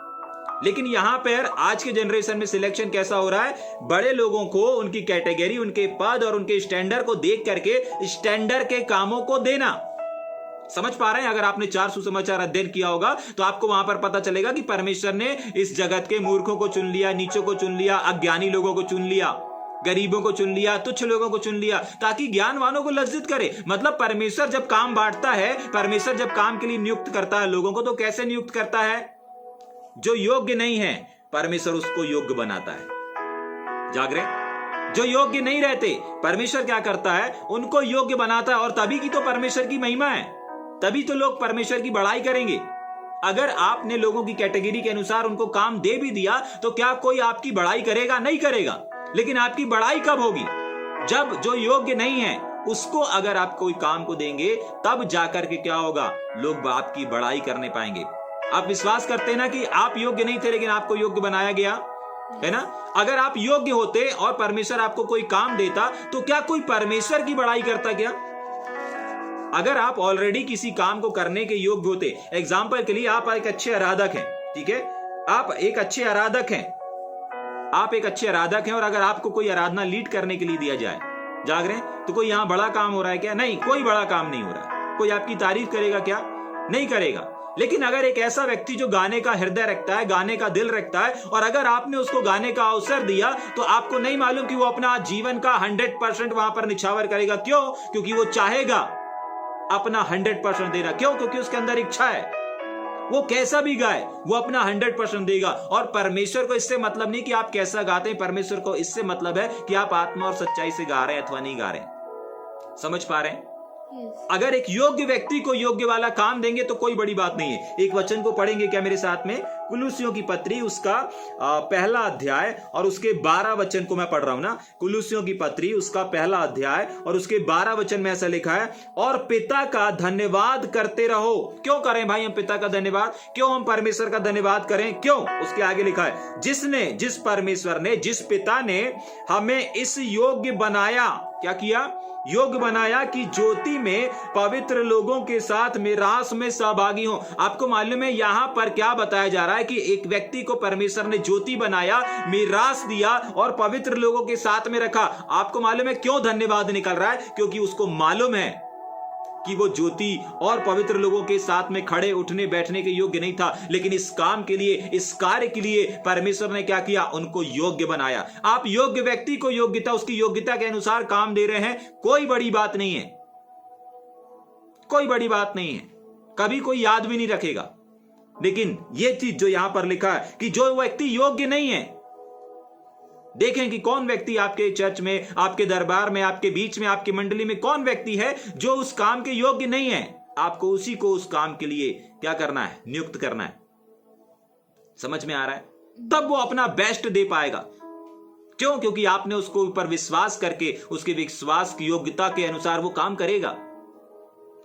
लेकिन यहां पर आज के जनरेशन में सिलेक्शन कैसा हो रहा है? बड़े लोगों को उनकी कैटेगरी, उनके पद और उनके स्टैंडर्ड को देख करके स्टैंडर्ड के कामों को देना। समझ पा रहे हैं? अगर आपने 4 सुसमाचार अध्ययन किया होगा तो आपको वहां पर पता चलेगा कि परमेश्वर ने इस जगत के मूर्खों को चुन लिया, नीचों को चुन लिया, अज्ञानी लोगों को चुन लिया, गरीबों को चुन लिया, तुच्छ लोगों को चुन लिया, ताकि ज्ञानवानों को लज्जित करे। मतलब परमेश्वर जब काम बांटता है, परमेश्वर जब काम के लिए नियुक्त करता है लोगों को, तो कैसे नियुक्त करता है? जो योग्य नहीं है परमेश्वर उसको योग्य बनाता है। जाग रहे? जो योग्य नहीं रहते परमेश्वर क्या करता है? उनको योग्य बनाता है। और तभी की तो परमेश्वर की महिमा है, तभी तो लोग परमेश्वर की बड़ाई करेंगे। अगर आपने लोगों की कैटेगरी के अनुसार उनको काम दे भी दिया तो क्या कोई आपकी बड़ाई करेगा? नहीं करेगा। लेकिन आपकी बड़ाई कब होगी? जब जो योग्य नहीं है उसको अगर आप कोई काम को देंगे, तब जाकर के क्या होगा? लोग आपकी बड़ाई करने पाएंगे। आप विश्वास करते हैं ना कि आप योग्य नहीं थे लेकिन आपको योग्य बनाया गया, है ना? अगर आप योग्य होते और परमेश्वर आपको कोई काम देता तो क्या कोई परमेश्वर की बड़ाई करता क्या? अगर आप ऑलरेडी किसी काम को करने के योग्य होते, एग्जाम्पल के लिए आप एक अच्छे आराधक हैं, ठीक है? आप एक अच्छे आराधक हैं, और अगर आपको कोई आराधना लीड करने के लिए दिया जाए, जाग रहे हैं, तो कोई यहां बड़ा काम हो रहा है क्या? नहीं, कोई बड़ा काम नहीं हो रहा है। कोई आपकी तारीफ करेगा क्या? नहीं करेगा। लेकिन अगर एक ऐसा व्यक्ति जो गाने का हृदय रखता है, गाने का दिल रखता है, और अगर आपने उसको गाने का अवसर दिया, तो आपको नहीं मालूम कि वो अपना जीवन का 100% वहां पर निछावर करेगा। क्यों? क्योंकि वो चाहेगा अपना 100% देना। क्यों? क्योंकि उसके अंदर इच्छा है, वो कैसा भी गाए वो अपना 100% देगा। और परमेश्वर को इससे मतलब नहीं कि आप कैसा गाते हैं, परमेश्वर को इससे मतलब है कि आप आत्मा और सच्चाई से गा रहे हैं अथवा नहीं गा रहे हैं। समझ पा रहे हैं? अगर एक योग्य व्यक्ति को योग्य वाला काम देंगे तो कोई बड़ी बात नहीं है। एक वचन को पढ़ेंगे क्या मेरे साथ में? कुलुसियों की पत्री उसका पहला अध्याय और उसके 12 वचन को मैं पढ़ रहा हूं ना। कुलुसियों की पत्री उसका पहला अध्याय और उसके 12 वचन में ऐसा लिखा है, और पिता का धन्यवाद करते रहो। क्यों करें भाई हम पिता का धन्यवाद? क्यों हम परमेश्वर का धन्यवाद करें? क्यों? उसके आगे लिखा है, जिस परमेश्वर ने, जिस पिता ने हमें इस योग्य बनाया, क्या किया? योग्य बनाया कि ज्योति में पवित्र लोगों के साथ मिरास में सहभागी हो। आपको मालूम है यहां पर क्या बताया जा रहा है कि एक व्यक्ति को परमेश्वर ने ज्योति बनाया, मिरास दिया और पवित्र लोगों के साथ में रखा। आपको मालूम है क्यों धन्यवाद निकल रहा है? क्योंकि उसको मालूम है कि वो ज्योति और पवित्र लोगों के साथ में खड़े उठने बैठने के योग्य नहीं था, लेकिन इस काम के लिए, इस कार्य के लिए परमेश्वर ने क्या किया? उनको योग्य बनाया। आप योग्य व्यक्ति को योग्यता, उसकी योग्यता के अनुसार काम दे रहे हैं, कोई बड़ी बात नहीं है, कोई बड़ी बात नहीं है, कभी कोई याद भी नहीं रखेगा। लेकिन यह चीज जो यहां पर लिखा है कि जो व्यक्ति योग्य नहीं है, देखें कि कौन व्यक्ति आपके चर्च में, आपके दरबार में, आपके बीच में, आपकी मंडली में कौन व्यक्ति है जो उस काम के योग्य नहीं है। आपको उसी को उस काम के लिए क्या करना है? नियुक्त करना है। समझ में आ रहा है? तब वो अपना बेस्ट दे पाएगा। क्यों? क्योंकि आपने उसको ऊपर विश्वास करके उसके विश्वास की योग्यता के अनुसार वो काम करेगा।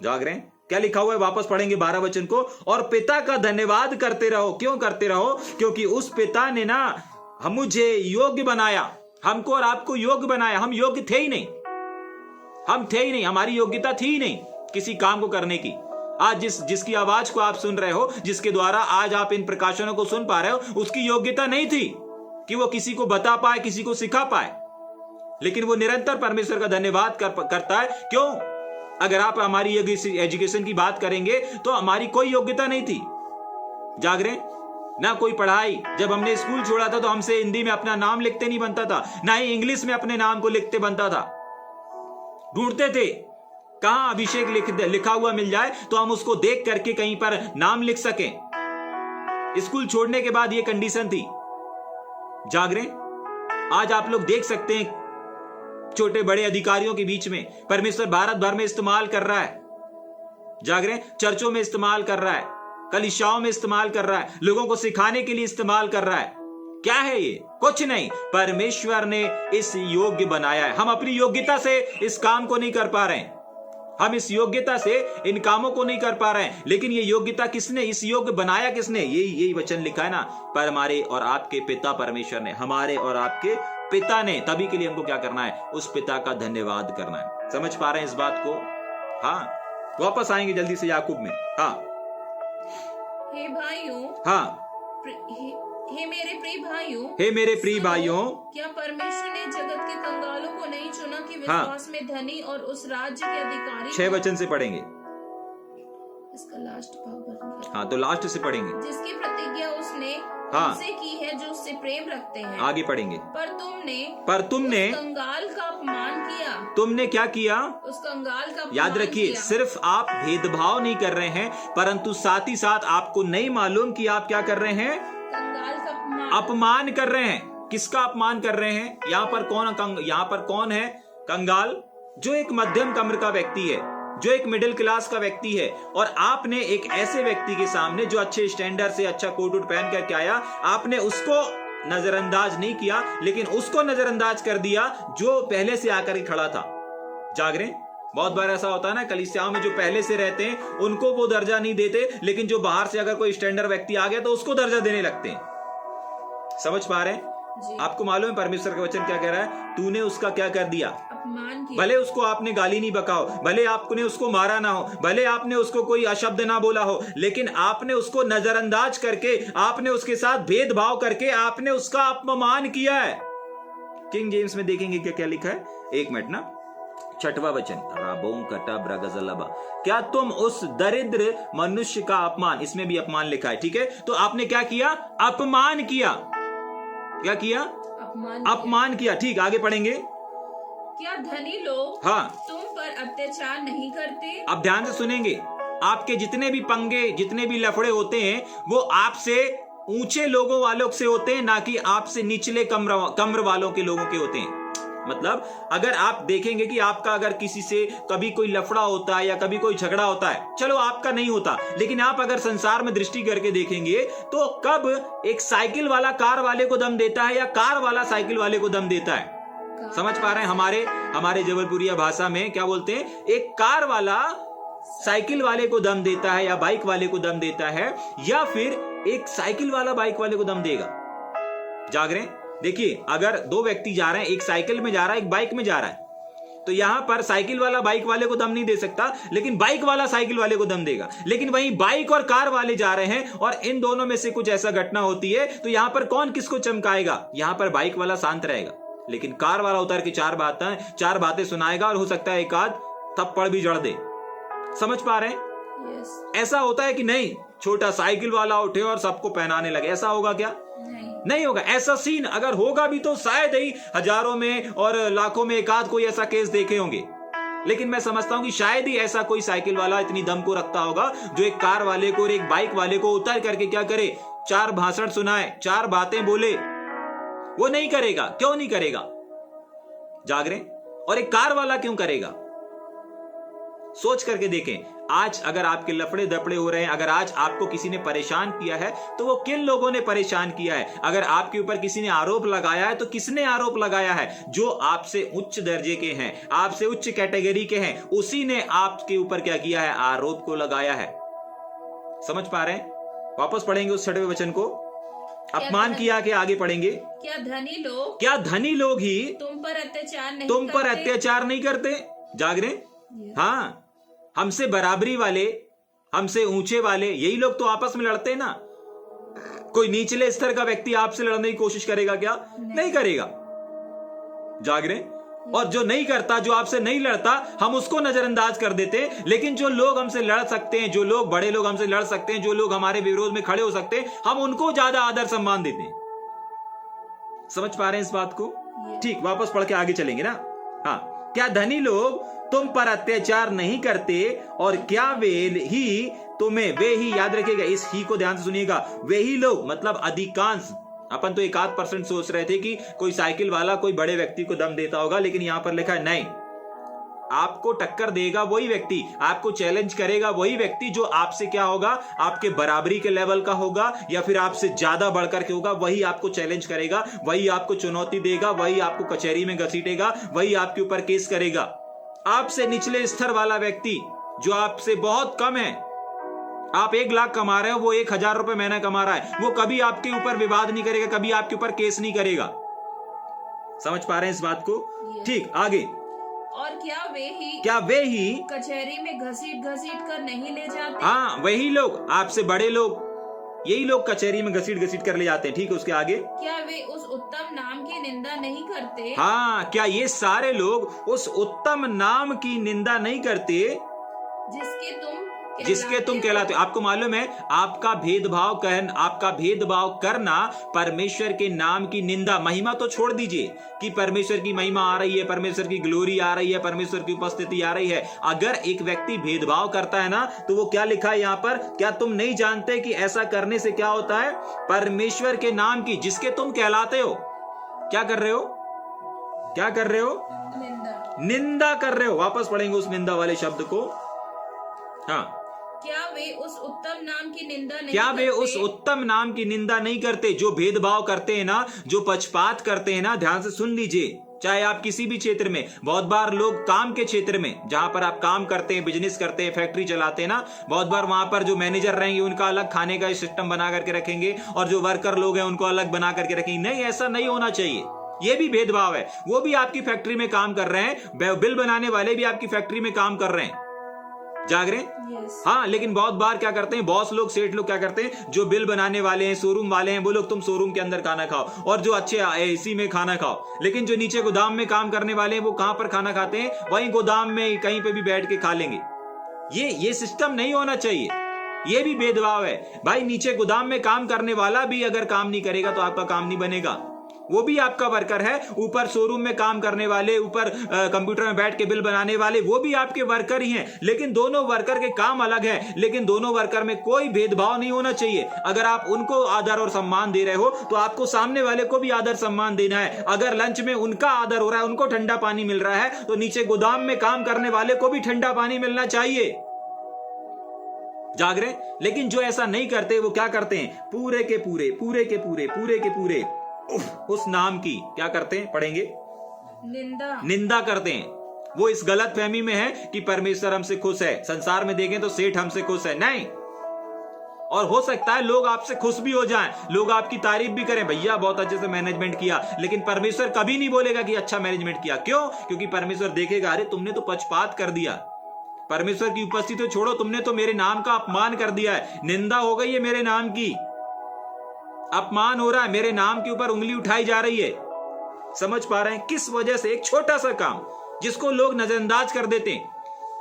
जाग रहे हैं? क्या लिखा हुआ है? वापस पढ़ेंगे 12 वचन को। और पिता का धन्यवाद करते रहो। क्यों करते रहो? क्योंकि उस पिता ने ना हम मुझे योग्य बनाया, हमको और आपको योग्य बनाया। हम योग्य थे ही नहीं, हम थे ही नहीं, हमारी योग्यता थी ही नहीं किसी काम को करने की। आज जिसकी आवाज को आप सुन रहे हो, जिसके द्वारा आज आप इन प्रकाशनों को सुन पा रहे हो, उसकी योग्यता नहीं थी कि वो किसी को बता पाए, किसी को सिखा पाए, लेकिन वो निरंतर परमेश्वर का धन्यवाद करता है। क्यों? अगर आप हमारी एजुकेशन की बात करेंगे तो हमारी कोई योग्यता नहीं थी। जाग रहे हैं? ना कोई पढ़ाई। जब हमने स्कूल छोड़ा था तो हमसे हिंदी में अपना नाम लिखते नहीं बनता था, ना ही इंग्लिश में अपने नाम को लिखते बनता था। ढूंढते थे कहां अभिषेक लिखा हुआ मिल जाए तो हम उसको देख करके कहीं पर नाम लिख सकें। स्कूल छोड़ने के बाद ये कंडीशन थी। जाग रहे? आज आप लोग देख सकते हैं छोटे बड़े अधिकारियों के बीच में परमेश्वर भारत भर में इस्तेमाल कर रहा है। जाग रहे? चर्चों में इस्तेमाल कर रहा है, कलीसियाओं में इस्तेमाल कर रहा है, लोगों को सिखाने के लिए इस्तेमाल कर रहा है। क्या है ये? कुछ नहीं, परमेश्वर ने इस योग्य बनाया है। हम अपनी योग्यता से इस काम को नहीं कर पा रहे हैं, हम इस योग्यता से इन कामों को नहीं कर पा रहे हैं, लेकिन ये योग्यता किसने, इस योग्य बनाया किसने? यही वचन लिखा है ना, पर हमारे और आपके पिता परमेश्वर ने, हमारे और आपके पिता ने। तभी के लिए हमको क्या करना है? उस पिता का धन्यवाद करना है। समझ पा रहे हैं इस बात को? हाँ, वापस आएंगे जल्दी से याकूब में। हाँ, हे भाइयों, हाँ, हे मेरे प्रिय भाइयों, हे मेरे प्रिय भाइयों, क्या परमेश्वर ने जगत के कंगालों को नहीं चुना कि विश्वास में धनी और उस राज्य के अधिकारी? 6 वचन से पढ़ेंगे इसका लास्ट भाग। हाँ, तो लास्ट से पढ़ेंगे। जिसकी प्रतिज्ञा उसने उनसे की है जो उससे प्रेम रखते हैं। आगे पढ़ेंगे। पर तुमने उस कंगाल का अपमान किया। तुमने क्या किया? उस कंगाल का अपमान। याद रखिए, सिर्फ आप भेदभाव नहीं कर रहे हैं, परंतु साथ ही साथ आपको नहीं मालूम कि आप क्या कर रहे हैं? कंगाल का अपमान कर रहे हैं। किसका अपमान कर रहे हैं? यहाँ पर कौन है कंगाल? जो एक मध्यम कम्र का व्यक्ति है, जो एक मिडिल क्लास का व्यक्ति है, और आपने एक ऐसे व्यक्ति के सामने जो अच्छे स्टैंडर्ड से अच्छा कोट वोट पहन करके आया, आपने उसको नजरअंदाज नहीं किया, लेकिन उसको नजरअंदाज कर दिया जो पहले से आकर के खड़ा था। जाग रहे? बहुत बार ऐसा होता है ना, कलीसियाओं में जो पहले से रहते हैं उनको वो दर्जा नहीं देते, लेकिन जो बाहर से अगर कोई स्टैंडर्ड व्यक्ति आ गया तो उसको दर्जा देने लगते हैं। समझ पा रहे हैं? आपको मालूम है परमेश्वर का वचन क्या कह रहा है? तूने उसका क्या कर दिया? अपमान किया। भले उसको आपने गाली नहीं बकाओ, भले आपने उसको मारा ना हो, भले आपने उसको कोई अशब्द ना बोला हो, लेकिन आपने उसको नजरअंदाज करके, आपने उसके साथ भेदभाव करके आपने उसका अपमान किया है। किंग जेम्स में देखेंगे क्या लिखा है? 1 मिनट ना, 6वां वचन, राबों कटा ब्रगजलबा, क्या तुम उस दरिद्र मनुष्य का अपमान, इसमें भी अपमान लिखा है, ठीक है? तो आपने क्या किया? अपमान किया। क्या किया? अपमान किया। ठीक, आगे पढ़ेंगे। क्या धनी लोग हाँ तुम पर अत्याचार नहीं करते। अब ध्यान से सुनेंगे, आपके जितने भी पंगे, जितने भी लफड़े होते हैं वो आपसे ऊंचे लोगों वालों से होते हैं, ना कि आपसे निचले कम्र वालों के लोगों के होते हैं। मतलब अगर आप देखेंगे कि आपका अगर किसी से कभी कोई लफड़ा होता है या कभी कोई झगड़ा होता है, चलो आपका नहीं होता, लेकिन आप अगर संसार में दृष्टि करके देखेंगे तो कब एक साइकिल वाला कार वाले को दम देता है या कार वाला साइकिल वाले को दम देता है? समझ पा रहे हैं? हमारे जबलपुरिया भाषा में क्या बोलते हैं? एक कार वाला साइकिल वाले को दम देता है या बाइक वाले को दम देता है, या फिर एक साइकिल वाला बाइक वाले को दम देगा। जाग रहे हैं? देखिए, अगर दो व्यक्ति जा रहे हैं, एक साइकिल में जा रहा है, एक बाइक में जा रहा है, तो यहां पर साइकिल वाला बाइक वाले को दम नहीं दे सकता, लेकिन बाइक वाला साइकिल वाले को दम देगा। लेकिन वहीं बाइक और कार वाले जा रहे हैं और इन दोनों में से कुछ ऐसा घटना होती है, तो यहां पर कौन किसको चमकाएगा? यहां पर बाइक वाला शांत रहेगा, लेकिन कार वाला उतर के चार बातें सुनाएगा और हो सकता है एक आध थप्पड़ भी जड़ दे। समझ पा रहे हैं? ऐसा होता है कि नहीं? छोटा साइकिल वाला उठे और सबको पहनाने लगे, ऐसा होगा क्या? नहीं होगा। ऐसा सीन अगर होगा भी तो शायद ही हजारों में और लाखों में एक आध कोई ऐसा केस देखे होंगे, लेकिन मैं समझता हूं कि शायद ही ऐसा कोई साइकिल वाला इतनी दम को रखता होगा जो एक कार वाले को और एक बाइक वाले को उतर करके क्या करे, चार भाषण सुनाए, चार बातें बोले। वो नहीं करेगा। क्यों नहीं करेगा? जाग रहे? और एक कार वाला क्यों करेगा? सोच करके देखें। आज अगर आपके लफड़े दफड़े हो रहे हैं, अगर आज आपको किसी ने परेशान किया है, तो वो किन लोगों ने परेशान किया है? अगर आपके ऊपर किसी ने आरोप लगाया है तो किसने आरोप लगाया है? जो आपसे उच्च दर्जे के हैं, आपसे उच्च कैटेगरी के हैं, उसी ने आपके ऊपर क्या किया है? आरोप को लगाया है। समझ पा रहे हैं? वापस पढ़ेंगे उस 6वें वचन को। अपमान किया के आगे पढ़ेंगे। क्या धनी लोग ही तुम पर अत्याचार नहीं करते? जाग रहे? हाँ, हमसे बराबरी वाले, हमसे ऊंचे वाले, यही लोग तो आपस में लड़ते हैं ना। कोई निचले स्तर का व्यक्ति आपसे लड़ने की कोशिश करेगा क्या? नहीं करेगा। जाग रहे? और जो नहीं करता, जो आपसे नहीं लड़ता, हम उसको नजरअंदाज कर देते हैं। लेकिन जो लोग हमसे लड़ सकते हैं, जो लोग बड़े लोग हमसे लड़ सकते हैं, जो लोग हमारे विरोध में खड़े हो सकते हैं, हम उनको ज्यादा आदर सम्मान देते हैं। समझ पा रहे हैं इस बात को? ठीक, वापस पढ़ के आगे चलेंगे ना। हाँ, क्या धनी लोग तुम पर अत्याचार नहीं करते, और क्या वे ही तुम्हें, वे ही याद रखिएगा, इस ही को ध्यान से सुनिएगा, वे ही लोग मतलब अधिकांश। अपन तो 1% सोच रहे थे कि कोई साइकिल वाला कोई बड़े व्यक्ति को दम देता होगा, लेकिन यहां पर लिखा है नहीं, आपको टक्कर देगा वही व्यक्ति, आपको चैलेंज करेगा वही व्यक्ति जो आपसे क्या होगा, आपके बराबरी के लेवल का होगा या फिर आपसे ज्यादा बढ़कर के होगा। वही आपको चैलेंज करेगा, वही आपको चुनौती देगा, वही आपको कचहरी में घसीटेगा, वही आपके ऊपर केस करेगा। आपसे निचले स्तर वाला व्यक्ति जो आपसे बहुत कम है, आप 1 लाख कमा रहे हो, वो 1000 रुपए महीना कमा रहा है, वो कभी आपके ऊपर विवाद नहीं करेगा, कभी आपके ऊपर केस नहीं करेगा। समझ पा रहे हैं इस बात को? ठीक, आगे। और क्या वे ही कचहरी में घसीट कर नहीं ले जाते? हाँ, वही लोग, आपसे बड़े लोग, यही लोग कचहरी में घसीट कर ले जाते हैं। ठीक है, उसके आगे। क्या वे उस उत्तम नाम की निंदा नहीं करते? हाँ, क्या ये सारे लोग उस उत्तम नाम की निंदा नहीं करते जिसके तुम कहलाते हो? आपको मालूम है, आपका भेदभाव करना परमेश्वर के नाम की निंदा, महिमा तो छोड़ दीजिए कि परमेश्वर की महिमा आ रही है, परमेश्वर की ग्लोरी आ रही है, परमेश्वर की उपस्थिति आ रही है। अगर एक व्यक्ति भेदभाव करता है ना, तो वो क्या लिखा है यहाँ पर? क्या तुम नहीं जानते कि ऐसा करने से क्या होता है? परमेश्वर के नाम की, जिसके तुम कहलाते हो, क्या कर रहे हो? निंदा कर रहे हो। वापस पढ़ेंगे उस निंदा वाले शब्द को। हाँ, क्या वे उस उत्तम नाम की निंदा नहीं करते? जो भेदभाव करते हैं ना, जो पक्षपात करते हैं ना, ध्यान से सुन लीजिए। चाहे आप किसी भी क्षेत्र में, बहुत बार लोग काम के क्षेत्र में, जहां पर आप काम करते हैं, बिजनेस करते हैं, फैक्ट्री चलाते हैं ना, बहुत बार वहां पर जो मैनेजर रहेंगे उनका अलग खाने का सिस्टम बना करके रखेंगे, और जो वर्कर लोग हैं उनको अलग बना करके रखेंगे। नहीं, ऐसा नहीं होना चाहिए। ये भी भेदभाव है। वो भी आपकी फैक्ट्री में काम कर रहे हैं, बिल बनाने वाले भी आपकी फैक्ट्री में काम कर रहे हैं। जाग रहे? हाँ, लेकिन बहुत बार क्या करते हैं बॉस लोग, सेठ लोग क्या करते हैं, जो बिल बनाने वाले हैं, शोरूम वाले हैं, वो लोग तुम शोरूम के अंदर खाना खाओ, और जो अच्छे एसी में खाना खाओ। लेकिन जो नीचे गोदाम में काम करने वाले हैं, वो कहां पर खाना खाते हैं? वहीं गोदाम में कहीं पे भी बैठ के खा लेंगे। ये सिस्टम नहीं होना चाहिए। ये भी भेदभाव है भाई। नीचे गोदाम में काम करने वाला भी अगर काम नहीं करेगा तो आपका काम नहीं बनेगा। वो भी आपका वर्कर है। ऊपर शोरूम में काम करने वाले, ऊपर कंप्यूटर में बैठ के बिल बनाने वाले, वो भी आपके वर्कर ही हैं। लेकिन दोनों वर्कर के काम अलग है, लेकिन दोनों वर्कर में कोई भेदभाव नहीं होना चाहिए। अगर आप उनको आदर और सम्मान दे रहे हो तो आपको सामने वाले को भी आदर सम्मान देना है। अगर लंच में उनका आदर हो रहा है, उनको ठंडा पानी मिल रहा है, तो नीचे गोदाम में काम करने वाले को भी ठंडा पानी मिलना चाहिए। जाग रहे? लेकिन जो ऐसा नहीं करते वो क्या करते हैं? पूरे के पूरे उस नाम की क्या करते हैं? पढ़ेंगे, निंदा करते हैं। वो इस गलत फहमी में है कि परमेश्वर हमसे खुश है। संसार में देखें तो सेठ हमसे खुश है, नहीं। और हो सकता है लोग आपसे खुश भी हो जाएं, लोग आपकी तारीफ भी करें, भैया बहुत अच्छे से मैनेजमेंट किया, लेकिन परमेश्वर कभी नहीं बोलेगा कि अच्छा मैनेजमेंट किया। क्यों? क्योंकि परमेश्वर देखेगा, अरे तुमने तो पक्षपात कर दिया। परमेश्वर की उपस्थिति तो छोड़ो, तुमने तो मेरे नाम का अपमान कर दिया है। निंदा हो गई है मेरे नाम की, अपमान हो रहा है, मेरे नाम के ऊपर उंगली उठाई जा रही है। समझ पा रहे हैं? किस वजह से? एक छोटा सा काम जिसको लोग नजरअंदाज कर देते हैं।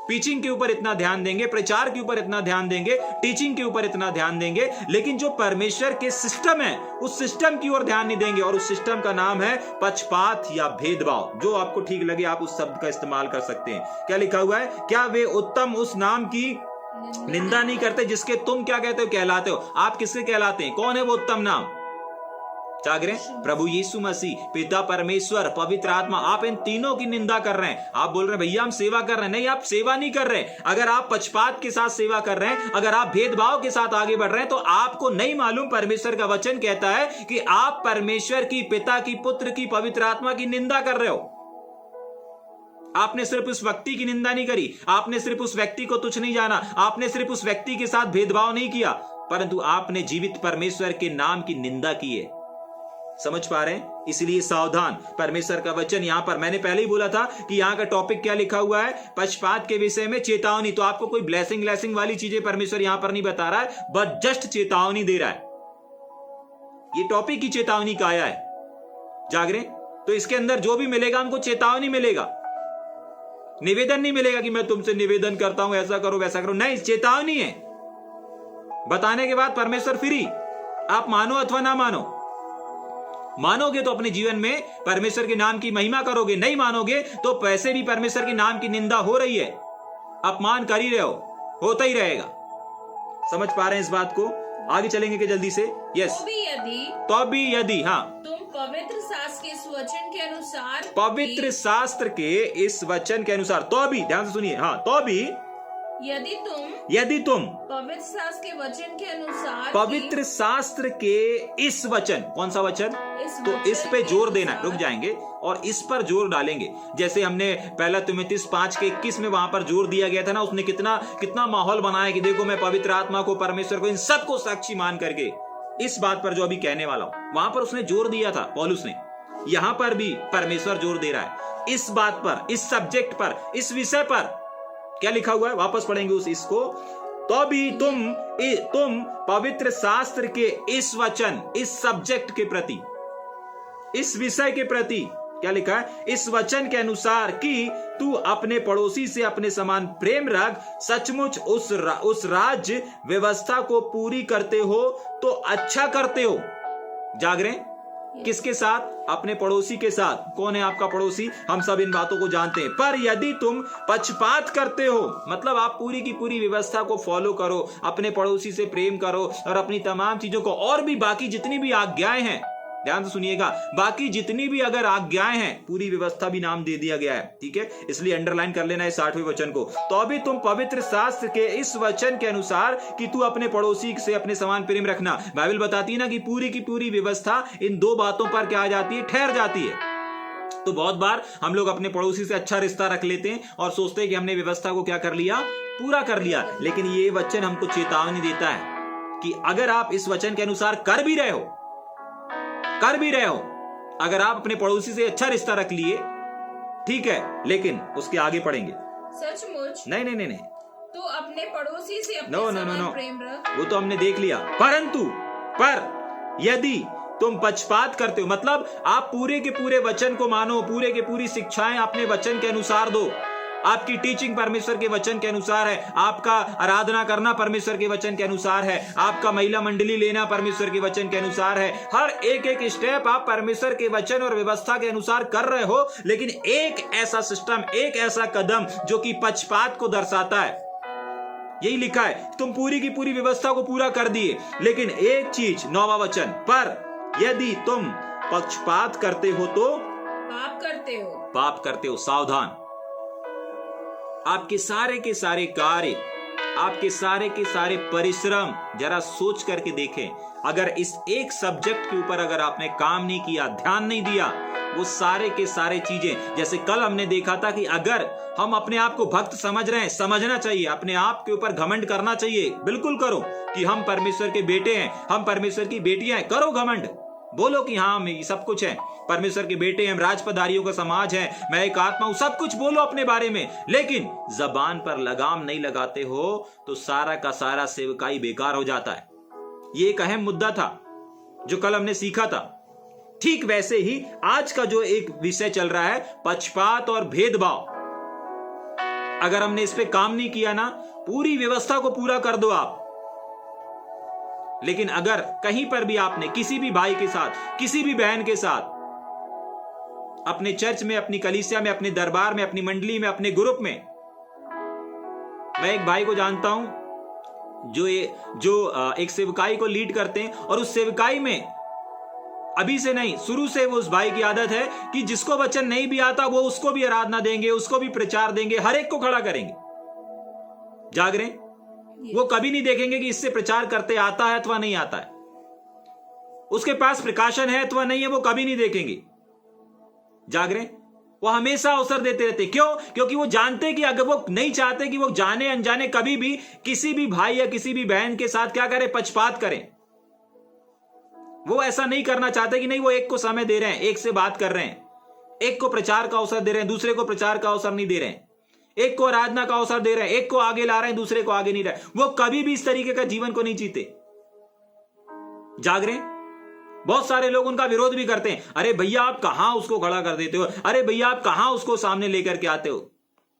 पीचिंग के ऊपर इतना ध्यान देंगे, प्रचार के ऊपर इतना ध्यान देंगे, टीचिंग के ऊपर इतना ध्यान देंगे, लेकिन जो परमेश्वर के सिस्टम है उस सिस्टम की ओर ध्यान नहीं देंगे। और उस सिस्टम का नाम है पक्षपात या भेदभाव। जो आपको ठीक लगे आप उस शब्द का इस्तेमाल कर सकते हैं। क्या लिखा हुआ है? क्या वे उत्तम उस नाम की निंदा नहीं करते जिसके तुम क्या कहते हो? कहलाते हो। आप किसके कहलाते हैं? कौन है वो उत्तम नाम? जागरे? प्रभु यीशु मसीह, पिता परमेश्वर, पवित्र आत्मा। आप इन तीनों की निंदा कर रहे हैं। आप बोल रहे हैं भैया हम सेवा कर रहे हैं। नहीं, आप सेवा नहीं कर रहे। अगर आप पक्षपात के साथ सेवा कर रहे हैं, अगर आप भेदभाव के साथ आगे बढ़ रहे हैं, तो आपको नहीं मालूम परमेश्वर का वचन कहता है कि आप परमेश्वर की, पिता की, पुत्र की, पवित्र आत्मा की निंदा कर रहे हो। आपने सिर्फ उस व्यक्ति की निंदा नहीं करी, आपने सिर्फ उस व्यक्ति को तुच्छ नहीं जाना, आपने सिर्फ उस व्यक्ति के साथ भेदभाव नहीं किया, परंतु आपने जीवित परमेश्वर के नाम की निंदा की है। समझ पा रहे हैं? इसलिए सावधान। परमेश्वर का वचन यहां पर मैंने पहले ही बोला था कि यहां का टॉपिक क्या लिखा हुआ है? पक्षपात के विषय में चेतावनी। तो आपको कोई ब्लेसिंग वाली चीजें परमेश्वर यहां पर नहीं बता रहा है, बट जस्ट चेतावनी दे रहा है। ये टॉपिक ही चेतावनी का आया है। जागरे? तो इसके अंदर जो भी मिलेगा हमको चेतावनी मिलेगा, निवेदन नहीं मिलेगा कि मैं तुमसे निवेदन करता हूं ऐसा करो वैसा करो। नहीं, चेतावनी है। बताने के बाद परमेश्वर फ्री। आप मानो अथवा ना मानो। मानोगे तो अपने जीवन में परमेश्वर के नाम की महिमा करोगे, नहीं मानोगे तो पैसे भी परमेश्वर के नाम की निंदा हो रही है, अपमान कर ही रहे हो, होता ही रहेगा। समझ पा रहे हैं इस बात को? आगे चलेंगे कि जल्दी से? यस। तो भी यदि हाँ तुम पवित्र शास्त्र के इस वचन के अनुसार, पवित्र शास्त्र के इस वचन के अनुसार, तो भी ध्यान से सुनिए, हाँ, तो भी यदि तुम पवित्र शास्त्र के वचन के अनुसार, पवित्र शास्त्र के इस वचन, कौन सा वचन? तो इस पे जोर देना, रुक जाएंगे और इस पर जोर डालेंगे। जैसे हमने पहला तिमुथियुस 5:21 में वहां पर जोर दिया गया था ना, उसने कितना माहौल बनाया कि देखो मैं पवित्र आत्मा को, परमेश्वर को, इन सबको साक्षी मान करके इस बात पर जो अभी कहने वाला हूं, वहां पर उसने जोर दिया था पौलुस ने। यहां पर भी परमेश्वर जोर दे रहा है इस बात पर, इस सब्जेक्ट पर, इस विषय पर। क्या लिखा हुआ है? वापस पढ़ेंगे इसको। तो भी तुम पवित्र शास्त्र के इस वचन, इस सब्जेक्ट के प्रति, इस विषय के प्रति, क्या लिखा है? इस वचन के अनुसार कि तू अपने पड़ोसी से अपने समान प्रेम रख, सचमुच उस राज्य व्यवस्था को पूरी करते हो तो अच्छा करते हो। जाग रहे? किसके साथ? अपने पड़ोसी के साथ। कौन है आपका पड़ोसी? हम सब इन बातों को जानते हैं। पर यदि तुम पक्षपात करते हो, मतलब आप पूरी की पूरी व्यवस्था को फॉलो करो, अपने पड़ोसी से प्रेम करो और अपनी तमाम चीजों को, और भी बाकी जितनी भी आज्ञाएं हैं, ध्यान से सुनिएगा, बाकी जितनी भी अगर आज्ञाएं हैं, पूरी व्यवस्था भी नाम दे दिया गया है, ठीक है? इसलिए अंडरलाइन कर लेना है 60वें वचन को। तो भी तुम पवित्र शास्त्र के इस वचन के अनुसार कि तू अपने पड़ोसी से अपने समान प्रेम रखना। बाइबल बताती है ना कि पूरी की पूरी व्यवस्था इन दो बातों पर क्या आ जाती है? ठहर जाती है। तो बहुत बार हम लोग अपने पड़ोसी से अच्छा रिश्ता रख लेते हैं और सोचते हैं कि हमने व्यवस्था को क्या कर लिया? पूरा कर लिया। लेकिन ये वचन हमको चेतावनी देता है कि अगर आप इस वचन के अनुसार कर भी रहे हो, अगर आप अपने पड़ोसी से अच्छा रिश्ता रख लिए, ठीक है, लेकिन उसके आगे पढ़ेंगे, सचमुच नहीं तो अपने पड़ोसी से अपने समान प्रेम रख, वो तो हमने देख लिया। पर यदि तुम पक्षपात करते हो, मतलब आप पूरे के पूरे वचन को मानो, पूरे के पूरी शिक्षाएं अपने वचन के अनुसार दो, आपकी टीचिंग परमेश्वर के वचन के अनुसार है, आपका आराधना करना परमेश्वर के वचन के अनुसार है, आपका महिला मंडली लेना परमेश्वर के वचन के अनुसार है। हर एक एक स्टेप आप परमेश्वर के वचन और व्यवस्था के अनुसार कर रहे हो, लेकिन एक ऐसा सिस्टम, एक ऐसा कदम जो कि पक्षपात को दर्शाता है। यही लिखा है, तुम पूरी की पूरी व्यवस्था को पूरा कर दिए, लेकिन एक चीज, 9वां वचन, पर यदि तुम पक्षपात करते हो तो पाप करते हो। सावधान। आपके सारे के सारे कार्य, आपके सारे के सारे परिश्रम जरा सोच करके देखें। अगर इस एक सब्जेक्ट के ऊपर अगर आपने काम नहीं किया, ध्यान नहीं दिया, वो सारे के सारे चीजें, जैसे कल हमने देखा था कि अगर हम अपने आप को भक्त समझ रहे हैं, समझना चाहिए, अपने आप के ऊपर घमंड करना चाहिए, बिल्कुल करो कि हम परमेश्वर के बेटे हैं, हम परमेश्वर की बेटियां हैं, करो घमंड, बोलो कि हाँ हम सब कुछ है, परमेश्वर के बेटे हैं, हम राजपदारियों का समाज है, मैं एक आत्मा हूं, सब कुछ बोलो अपने बारे में, लेकिन जबान पर लगाम नहीं लगाते हो तो सारा का सारा सेवकाई बेकार हो जाता है। ये एक अहम मुद्दा था जो कल हमने सीखा था। ठीक वैसे ही आज का जो एक विषय चल रहा है, पक्षपात और भेदभाव, अगर हमने इस पे काम नहीं किया ना, पूरी व्यवस्था को पूरा कर दो आप, लेकिन अगर कहीं पर भी आपने किसी भी भाई के साथ, किसी भी बहन के साथ, अपने चर्च में, अपनी कलीसिया में, अपने दरबार में, अपनी मंडली में, अपने ग्रुप में, मैं एक भाई को जानता हूं जो एक सेवकाई को लीड करते हैं, और उस सेवकाई में अभी से नहीं, शुरू से वो उस भाई की आदत है कि जिसको वचन नहीं भी आता वो उसको भी आराधना देंगे, उसको भी प्रचार देंगे, हर एक को खड़ा करेंगे। जाग रहे? वो कभी नहीं देखेंगे कि इससे प्रचार करते आता है अथवा नहीं आता है, उसके पास प्रकाशन है अथवा नहीं है, वो कभी नहीं देखेंगे। जाग रहे? वो हमेशा अवसर देते रहते। क्यों? क्योंकि वो जानते कि अगर वो नहीं चाहते कि वो जाने अनजाने कभी भी किसी भी भाई या किसी भी बहन के साथ क्या करें, पक्षपात करें। वो ऐसा नहीं करना चाहते कि नहीं, वो एक को समय दे रहे हैं, एक से बात कर रहे हैं, एक को प्रचार का अवसर दे रहे हैं, दूसरे को प्रचार का अवसर नहीं दे रहे हैं, एक को आराधना का अवसर दे रहे हैं, एक को आगे ला रहे हैं, दूसरे को आगे नहीं रहे। वो कभी भी इस तरीके का जीवन को नहीं जीते। जाग रहे? बहुत सारे लोग उनका विरोध भी करते हैं। अरे भैया आप कहां उसको खड़ा कर देते हो, अरे भैया आप कहां उसको सामने लेकर के आते हो।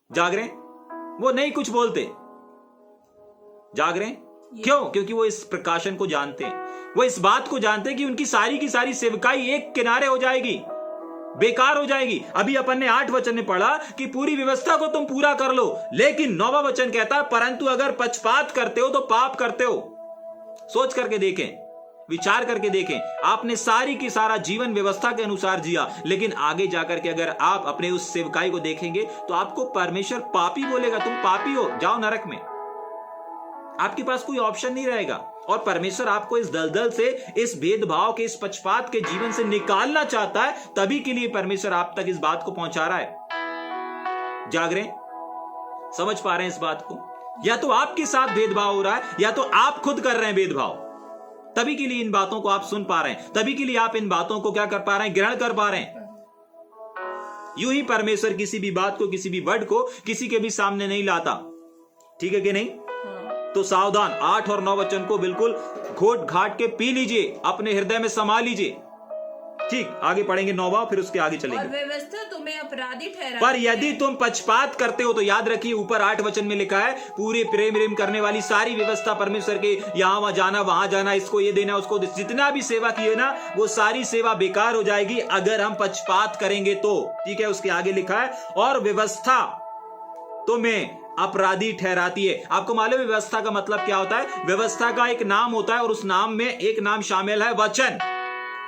जाग रहे? वो नहीं कुछ बोलते। जाग रहे? क्यों? क्योंकि वो इस प्रकाशन को जानते हैं, वो इस बात को जानते हैं कि उनकी सारी की सारी सेवकाई एक किनारे हो जाएगी, बेकार हो जाएगी। अभी अपन ने 8 वचन में पढ़ा कि पूरी व्यवस्था को तुम पूरा कर लो, लेकिन 9वां वचन कहता है परंतु अगर पक्षपात करते हो तो पाप करते हो। सोच करके देखें, विचार करके देखें, आपने सारी की सारा जीवन व्यवस्था के अनुसार जिया, लेकिन आगे जाकर के अगर आप अपने उस सेवकाई को देखेंगे तो आपको परमेश्वर पापी बोलेगा, तुम पापी हो, जाओ नरक में। आपके पास कोई ऑप्शन नहीं रहेगा। और परमेश्वर आपको इस दलदल से, इस भेदभाव के, इस पक्षपात के जीवन से निकालना चाहता है, तभी के लिए परमेश्वर आप तक इस बात को पहुंचा रहा है। जाग रहे? समझ पा रहे हैं इस बात को? या तो आपके साथ भेदभाव हो रहा है या तो आप खुद कर रहे हैं भेदभाव, तभी के लिए इन बातों को आप सुन पा रहे हैं, तभी के लिए आप इन बातों को क्या कर पा रहे हैं, ग्रहण कर पा रहे हैं। यूं ही परमेश्वर किसी भी बात को, किसी भी वर्ड को किसी के भी सामने नहीं लाता। ठीक है कि नहीं? तो सावधान, 8 और 9 वचन को बिल्कुल घोट घाट के पी लीजिए, अपने हृदय में समा लीजिए। ठीक, आगे पढ़ेंगे 9वां, फिर उसके आगे चलेंगे। और व्यवस्था तुम्हें अपराधी ठहराती पर यदि तुम पक्षपात करते हो तो याद रखिए, ऊपर 8 वचन में लिखा है पूरे प्रेम करने वाली सारी व्यवस्था परमेश्वर के, यहां वहां जाना, वहां जाना, इसको ये देना, उसको जितना भी सेवा किए ना, वो सारी सेवा बेकार हो जाएगी अगर हम पक्षपात करेंगे तो। ठीक है, उसके आगे लिखा है और व्यवस्था तुम्हें अपराधी ठहराती है। आपको मालूम है व्यवस्था का मतलब क्या होता है? व्यवस्था का एक नाम होता है और उस नाम में एक नाम शामिल है, वचन।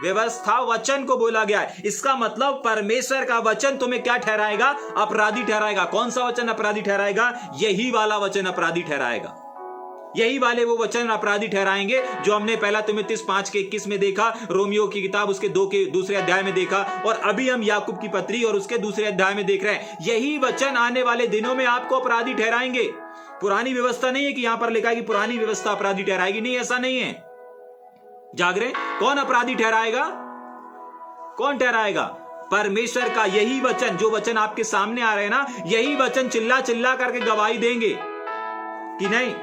व्यवस्था वचन को बोला गया है। इसका मतलब परमेश्वर का वचन तुम्हें क्या ठहराएगा? अपराधी ठहराएगा। कौन सा वचन अपराधी ठहराएगा? यही वाला वचन अपराधी ठहराएगा। यही वाले वो वचन अपराधी ठहराएंगे जो हमने पहला तिमुथियुस 5:21 में देखा, रोमियो की किताब उसके 2 के दूसरे अध्याय में देखा, और अभी हम याकूब की पत्री और उसके दूसरे अध्याय में देख रहे हैं। यही वचन आने वाले दिनों में आपको अपराधी ठहराएंगे। पुरानी व्यवस्था नहीं है कि यहां पर लिखा है कि पुरानी व्यवस्था अपराधी ठहराएगी, नहीं, ऐसा नहीं है। जाग रहे? कौन अपराधी ठहराएगा? कौन ठहराएगा? परमेश्वर का यही वचन, जो वचन आपके सामने आ रहे हैं ना, यही वचन चिल्ला चिल्ला करके गवाही देंगे कि नहीं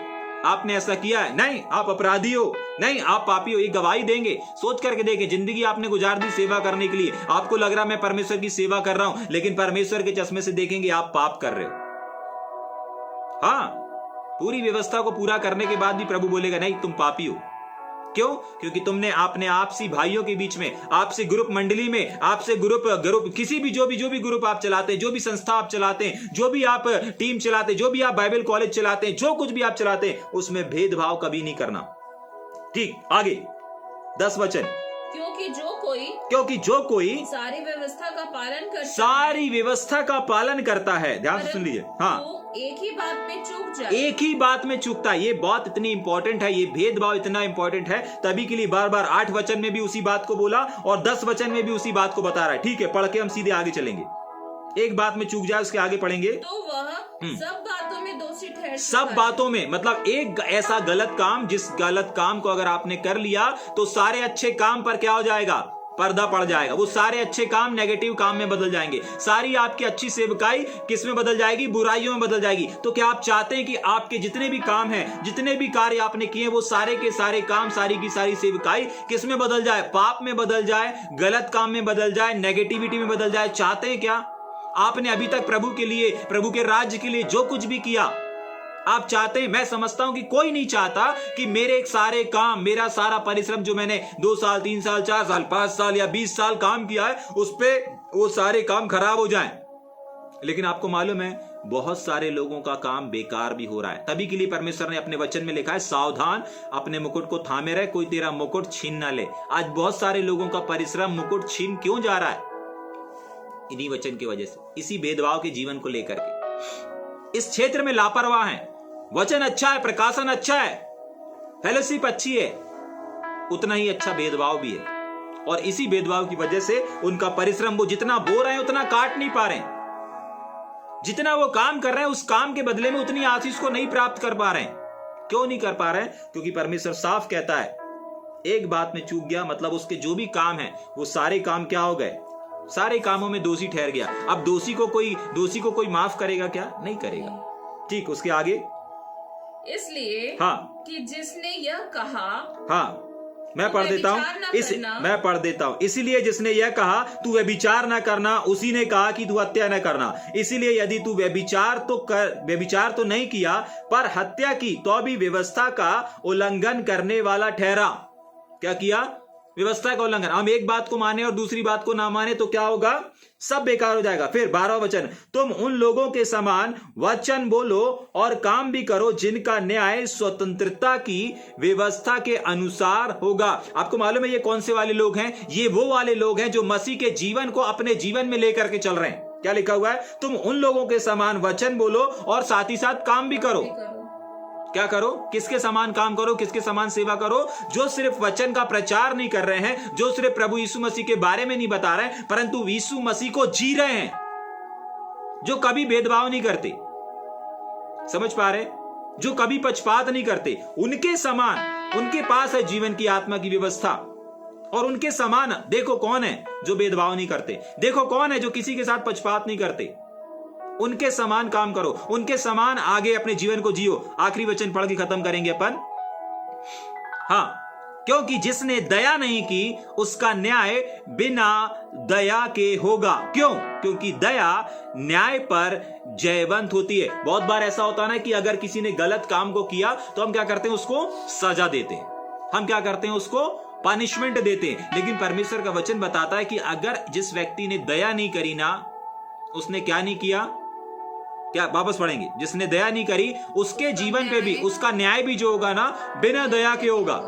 आपने ऐसा किया है, नहीं आप अपराधी हो, नहीं आप पापी हो, ये गवाही देंगे। सोच करके देखें, जिंदगी आपने गुजार दी सेवा करने के लिए, आपको लग रहा मैं परमेश्वर की सेवा कर रहा हूं, लेकिन परमेश्वर के चश्मे से देखेंगे आप पाप कर रहे हो। हाँ, पूरी व्यवस्था को पूरा करने के बाद भी प्रभु बोलेगा नहीं, तुम पापी हो। क्यों? क्योंकि तुमने आपने आपसी भाइयों के बीच में, आपसी ग्रुप मंडली में, आपसे ग्रुप किसी भी जो भी ग्रुप आप चलाते हैं, जो भी संस्था आप चलाते हैं, जो भी आप टीम चलाते हैं, जो भी आप बाइबल कॉलेज चलाते हैं, जो कुछ भी आप चलाते हैं, उसमें भेदभाव कभी नहीं करना। ठीक, आगे 10 वचन। क्योंकि जो कोई सारी व्यवस्था का पालन करता है, ध्यान से सुन लीजिए। हाँ, तो एक ही बात में चूकता है। ये बात इतनी इंपॉर्टेंट है, ये भेदभाव इतना इंपॉर्टेंट है, तभी के लिए बार बार 8 वचन में भी उसी बात को बोला और 10 वचन में भी उसी बात को बता रहा है। ठीक है, पढ़ के हम सीधे आगे चलेंगे। एक बात में चूक जाए, उसके आगे पढ़ेंगे तो वह सब बातों में दोषी ठहर, सब बातों में, मतलब एक ऐसा गलत काम, जिस गलत काम को अगर आपने कर लिया तो सारे अच्छे काम पर क्या हो जाएगा? पर्दा पड़ जाएगा। वो सारे अच्छे काम नेगेटिव काम में बदल जाएंगे। सारी आपकी अच्छी सेवकाई किस में बदल जाएगी? बुराइयों में बदल जाएगी। तो क्या आप चाहते हैं कि आपके जितने भी काम हैं, जितने भी कार्य आपने किए, वो सारे के सारे काम, सारी की सारी सेवकाई किस में बदल जाए? पाप में बदल जाए, गलत काम में बदल जाए, नेगेटिविटी में बदल जाए। चाहते हैं क्या? आपने अभी तक प्रभु के लिए, प्रभु के राज्य के लिए जो कुछ भी किया, आप चाहते हैं? मैं समझता हूं कि कोई नहीं चाहता कि मेरे सारे काम, मेरा सारा परिश्रम जो मैंने 2 साल, 3 साल, 4 साल, 5 साल या 20 साल काम किया है, उस पे वो सारे काम खराब हो जाएं। लेकिन आपको मालूम है, बहुत सारे लोगों का काम बेकार भी हो रहा है। तभी के लिए परमेश्वर ने अपने वचन में लिखा है, सावधान, अपने मुकुट को थामे रहे, कोई तेरा मुकुट छीन ना ले। आज बहुत सारे लोगों का परिश्रम मुकुट छीन क्यों जा रहा है? इन्हीं वचन की वजह से, इसी भेदभाव के जीवन को लेकर के। इस क्षेत्र में लापरवाह हैं। वचन अच्छा है, प्रकाशन अच्छा है, फेलोशिप अच्छी है, उतना ही अच्छा भेदभाव भी है। और इसी भेदभाव की वजह से उनका परिश्रम, वो जितना बो रहे हैं उतना काट नहीं पा रहे हैं। जितना वो काम कर रहे हैं, उस काम के बदले में उतनी आशीष को नहीं प्राप्त कर पा रहे हैं। क्यों नहीं कर पा रहे हैं? क्योंकि परमेश्वर साफ कहता है, एक बात में चूक गया, मतलब उसके जो भी काम है वो सारे काम क्या हो गए? सारे कामों में दोषी ठहर गया। अब दोषी को कोई माफ करेगा क्या? नहीं करेगा। ठीक, उसके आगे, इसलिए हाँ, कि जिसने यह कहा, हाँ, मैं पढ़ देता हूँ। इसीलिए जिसने यह कहा तू व्यभिचार न करना, उसी ने कहा कि तू हत्या न करना। इसीलिए यदि तू व्यभिचार तो नहीं किया पर हत्या की, तो भी व्यवस्था का उल्लंघन करने वाला ठहरा। क्या किया? व्यवस्था का उल्लंघन। हम एक बात को माने और दूसरी बात को ना माने तो क्या होगा? सब बेकार हो जाएगा। फिर 12वां वचन, तुम उन लोगों के समान वचन बोलो और काम भी करो जिनका न्याय स्वतंत्रता की व्यवस्था के अनुसार होगा। आपको मालूम है ये कौन से वाले लोग हैं? ये वो वाले लोग हैं जो मसीह के जीवन को अपने जीवन में लेकर के चल रहे हैं। क्या लिखा हुआ है? तुम उन लोगों के समान वचन बोलो और साथ ही साथ काम भी करो। क्या करो? किसके समान काम करो? किसके समान सेवा करो? जो सिर्फ वचन का प्रचार नहीं कर रहे हैं, जो सिर्फ प्रभु यीशु मसीह के बारे में नहीं बता रहे हैं, परंतु यीशु मसीह को जी रहे हैं, जो कभी भेदभाव नहीं करते। समझ पा रहे? जो कभी पक्षपात नहीं करते, उनके समान उनके पास है जीवन की आत्मा की व्यवस्था। और उनके समान देखो कौन है जो भेदभाव नहीं करते, देखो कौन है जो किसी के साथ पक्षपात नहीं करते। उनके समान काम करो, उनके समान आगे अपने जीवन को जियो। आखिरी वचन पढ़ के खत्म करेंगे अपन। हाँ, क्योंकि जिसने दया नहीं की उसका न्याय बिना दया के होगा। क्यों? क्योंकि दया न्याय पर जयवंत होती है। बहुत बार ऐसा होता है ना कि अगर किसी ने गलत काम को किया तो हम क्या करते हैं? उसको सजा देते हैं। हम क्या करते हैं? उसको पनिशमेंट देते हैं। लेकिन परमेश्वर का वचन बताता है कि अगर जिस व्यक्ति ने दया नहीं करी ना, उसने क्या नहीं किया? क्या? वापस पढ़ेंगे। जिसने दया नहीं करी उसके जीवन पे भी उसका न्याय भी जो होगा ना, बिना दया के होगा।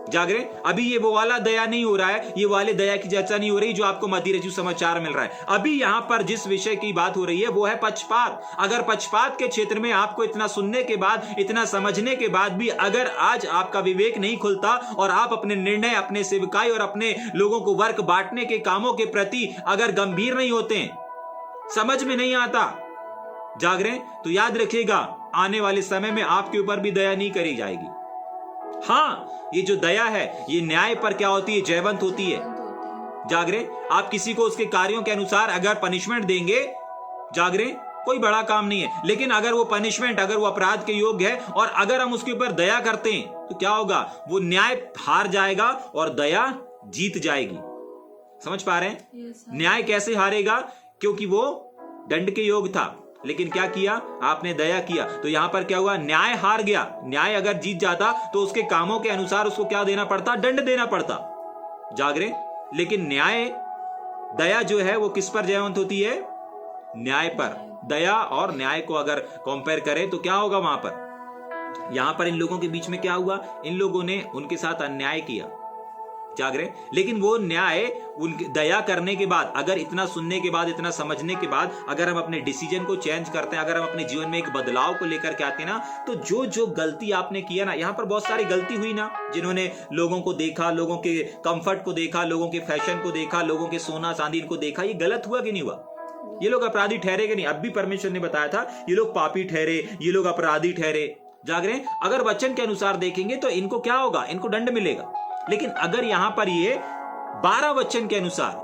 जागरे, अभी ये वो वाला दया नहीं हो रहा है, ये वाले दया की चर्चा नहीं हो रही जो आपको मध्य रचित समाचार मिल रहा है। अभी यहाँ पर जिस विषय की बात हो रही है वो है पक्षपात। अगर पक्षपात के क्षेत्र में आपको इतना सुनने के बाद, इतना समझने के बाद भी अगर आज आपका विवेक नहीं खुलता और आप अपने निर्णय, अपने सेवकाई और अपने लोगों को वर्क बांटने के कामों के प्रति अगर गंभीर नहीं होते, समझ में नहीं आता, जागरे, तो याद रखिएगा आने वाले समय में आपके ऊपर भी दया नहीं करी जाएगी। हाँ, ये जो दया है ये न्याय पर क्या होती है? जयवंत होती है। जागरे, आप किसी को उसके कार्यों के अनुसार अगर पनिशमेंट देंगे, जागरे, कोई बड़ा काम नहीं है, लेकिन अगर वो पनिशमेंट, अगर वो अपराध के योग्य है और अगर हम उसके ऊपर दया करते हैं तो क्या होगा? वो न्याय हार जाएगा और दया जीत जाएगी। समझ पा रहे हैं? न्याय कैसे हारेगा? क्योंकि वो दंड के योग था लेकिन क्या किया आपने? दया किया। तो यहां पर क्या हुआ? न्याय हार गया। न्याय अगर जीत जाता तो उसके कामों के अनुसार उसको क्या देना पड़ता? दंड देना पड़ता। जागरे। लेकिन न्याय, दया जो है वो किस पर जयवंत होती है? न्याय पर। दया और न्याय को अगर कंपेयर करें तो क्या होगा वहां पर? यहां पर इन लोगों के बीच में क्या हुआ? इन लोगों ने उनके साथ अन्याय किया। जागरे। लेकिन वो न्याय, उनकी दया करने के बाद, अगर इतना सुनने के बाद, इतना समझने के बाद अगर हम अपने डिसीजन को चेंज करते हैं, अगर हम अपने जीवन में एक बदलाव को लेकर के आते हैं ना, तो जो जो गलती आपने किया ना, यहां पर बहुत सारी गलती हुई ना, जिन्होंने लोगों को देखा, लोगों के कंफर्ट को देखा, लोगों के फैशन को देखा, लोगों के सोना चांदी को देखा, ये गलत हुआ कि नहीं हुआ? ये लोग अपराधी ठहरे कि नहीं? अब भी परमेश्वर ने बताया था ये लोग पापी ठहरे, ये लोग अपराधी ठहरे। जाग रहे हैं। अगर वचन के अनुसार देखेंगे तो इनको क्या होगा? इनको दंड मिलेगा। लेकिन अगर यहां पर ये 12 वचन के अनुसार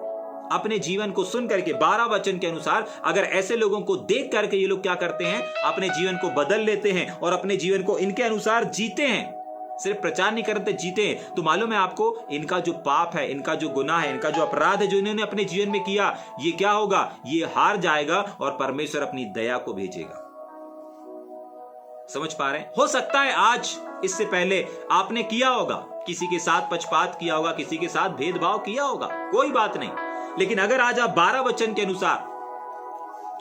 अपने जीवन को सुन करके, 12 वचन के अनुसार अगर ऐसे लोगों को देख करके ये लोग क्या करते हैं? अपने जीवन को बदल लेते हैं और अपने जीवन को इनके अनुसार जीते हैं, सिर्फ प्रचार नहीं करते, जीते हैं, तो मालूम है आपको, इनका जो पाप है, इनका जो गुनाह है, इनका जो अपराध है, जो इन्होंने अपने जीवन में किया, ये क्या होगा? ये हार जाएगा और परमेश्वर अपनी दया को भेजेगा। समझ पा रहे हैं? हो सकता है आज इससे पहले आपने किया होगा, किसी के साथ पक्षपात किया होगा, किसी के साथ भेदभाव किया होगा, कोई बात नहीं। लेकिन अगर आज आप 12 वचन के अनुसार,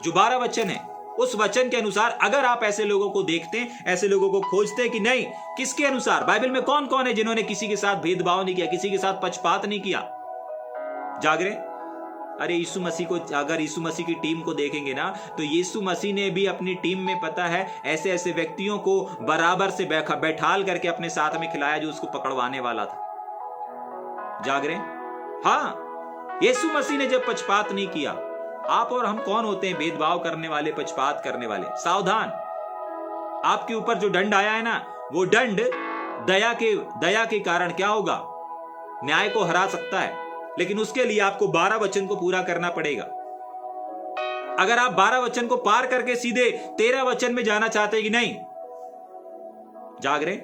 जो 12 वचन है, उस वचन के अनुसार अगर आप ऐसे लोगों को देखते हैं, ऐसे लोगों को खोजते हैं कि नहीं, किसके अनुसार? बाइबल में कौन कौन है जिन्होंने किसी के साथ भेदभाव नहीं किया, किसी के साथ पक्षपात नहीं किया? जागरे। अरे यीशु मसीह को, अगर यीशु मसीह की टीम को देखेंगे ना, तो यीशु मसीह ने भी अपनी टीम में, पता है, ऐसे ऐसे व्यक्तियों को बराबर से बैठाल करके अपने साथ में खिलाया जो उसको पकड़वाने वाला था। जागरे। हाँ, यीशु मसीह ने जब पक्षपात नहीं किया, आप और हम कौन होते हैं भेदभाव करने वाले, पक्षपात करने वाले? सावधान। आपके ऊपर जो दंड आया है ना, वो दंड दया के कारण क्या होगा? न्याय को हरा सकता है। लेकिन उसके लिए आपको 12 वचन को पूरा करना पड़ेगा। अगर आप 12 वचन को पार करके सीधे 13 वचन में जाना चाहते हैं कि नहीं, जाग रहे,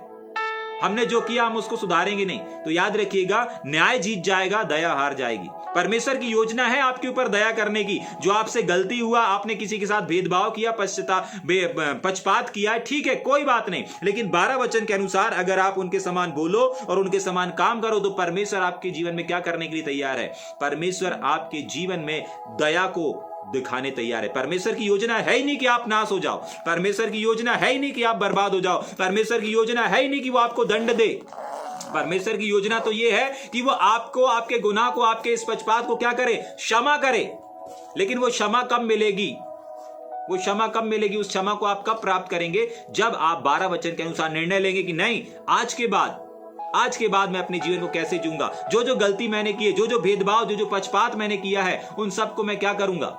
हमने जो किया हम उसको सुधारेंगे नहीं, तो याद रखिएगा, न्याय जीत जाएगा, दया हार जाएगी। परमेश्वर की योजना है आपके ऊपर दया करने की। जो आपसे गलती हुआ, आपने किसी के साथ भेदभाव किया, पक्षपात किया, ठीक है, कोई बात नहीं, लेकिन 12 वचन के अनुसार अगर आप उनके समान बोलो और उनके समान काम करो, तो परमेश्वर आपके जीवन में क्या करने के लिए तैयार है? परमेश्वर आपके जीवन में दया को दिखाने तैयार है। परमेश्वर की योजना है ही नहीं कि आप नाश हो जाओ, परमेश्वर की योजना है ही नहीं कि आप बर्बाद हो जाओ, परमेश्वर की योजना है ही नहीं कि वो आपको दंड दे। परमेश्वर की योजना तो ये है कि वो आपको, आपके गुनाह को, आपके इस पक्षपात को क्या करे? क्षमा करे। लेकिन वो क्षमा कब मिलेगी? वो क्षमा कब मिलेगी? उस क्षमा को आप कब प्राप्त करेंगे? जब आप 12 वचन के अनुसार निर्णय लेंगे कि नहीं, आज के बाद मैं अपने जीवन को कैसे जीऊंगा, जो जो गलती मैंने की है, जो जो भेदभाव, जो जो पक्षपात मैंने किया है, उन सबको मैं क्या करूंगा?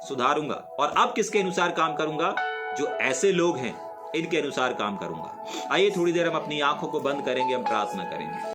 सुधारूंगा। और अब किसके अनुसार काम करूंगा? जो ऐसे लोग हैं, इनके अनुसार काम करूंगा। आइए थोड़ी देर हम अपनी आंखों को बंद करेंगे, हम प्रार्थना करेंगे।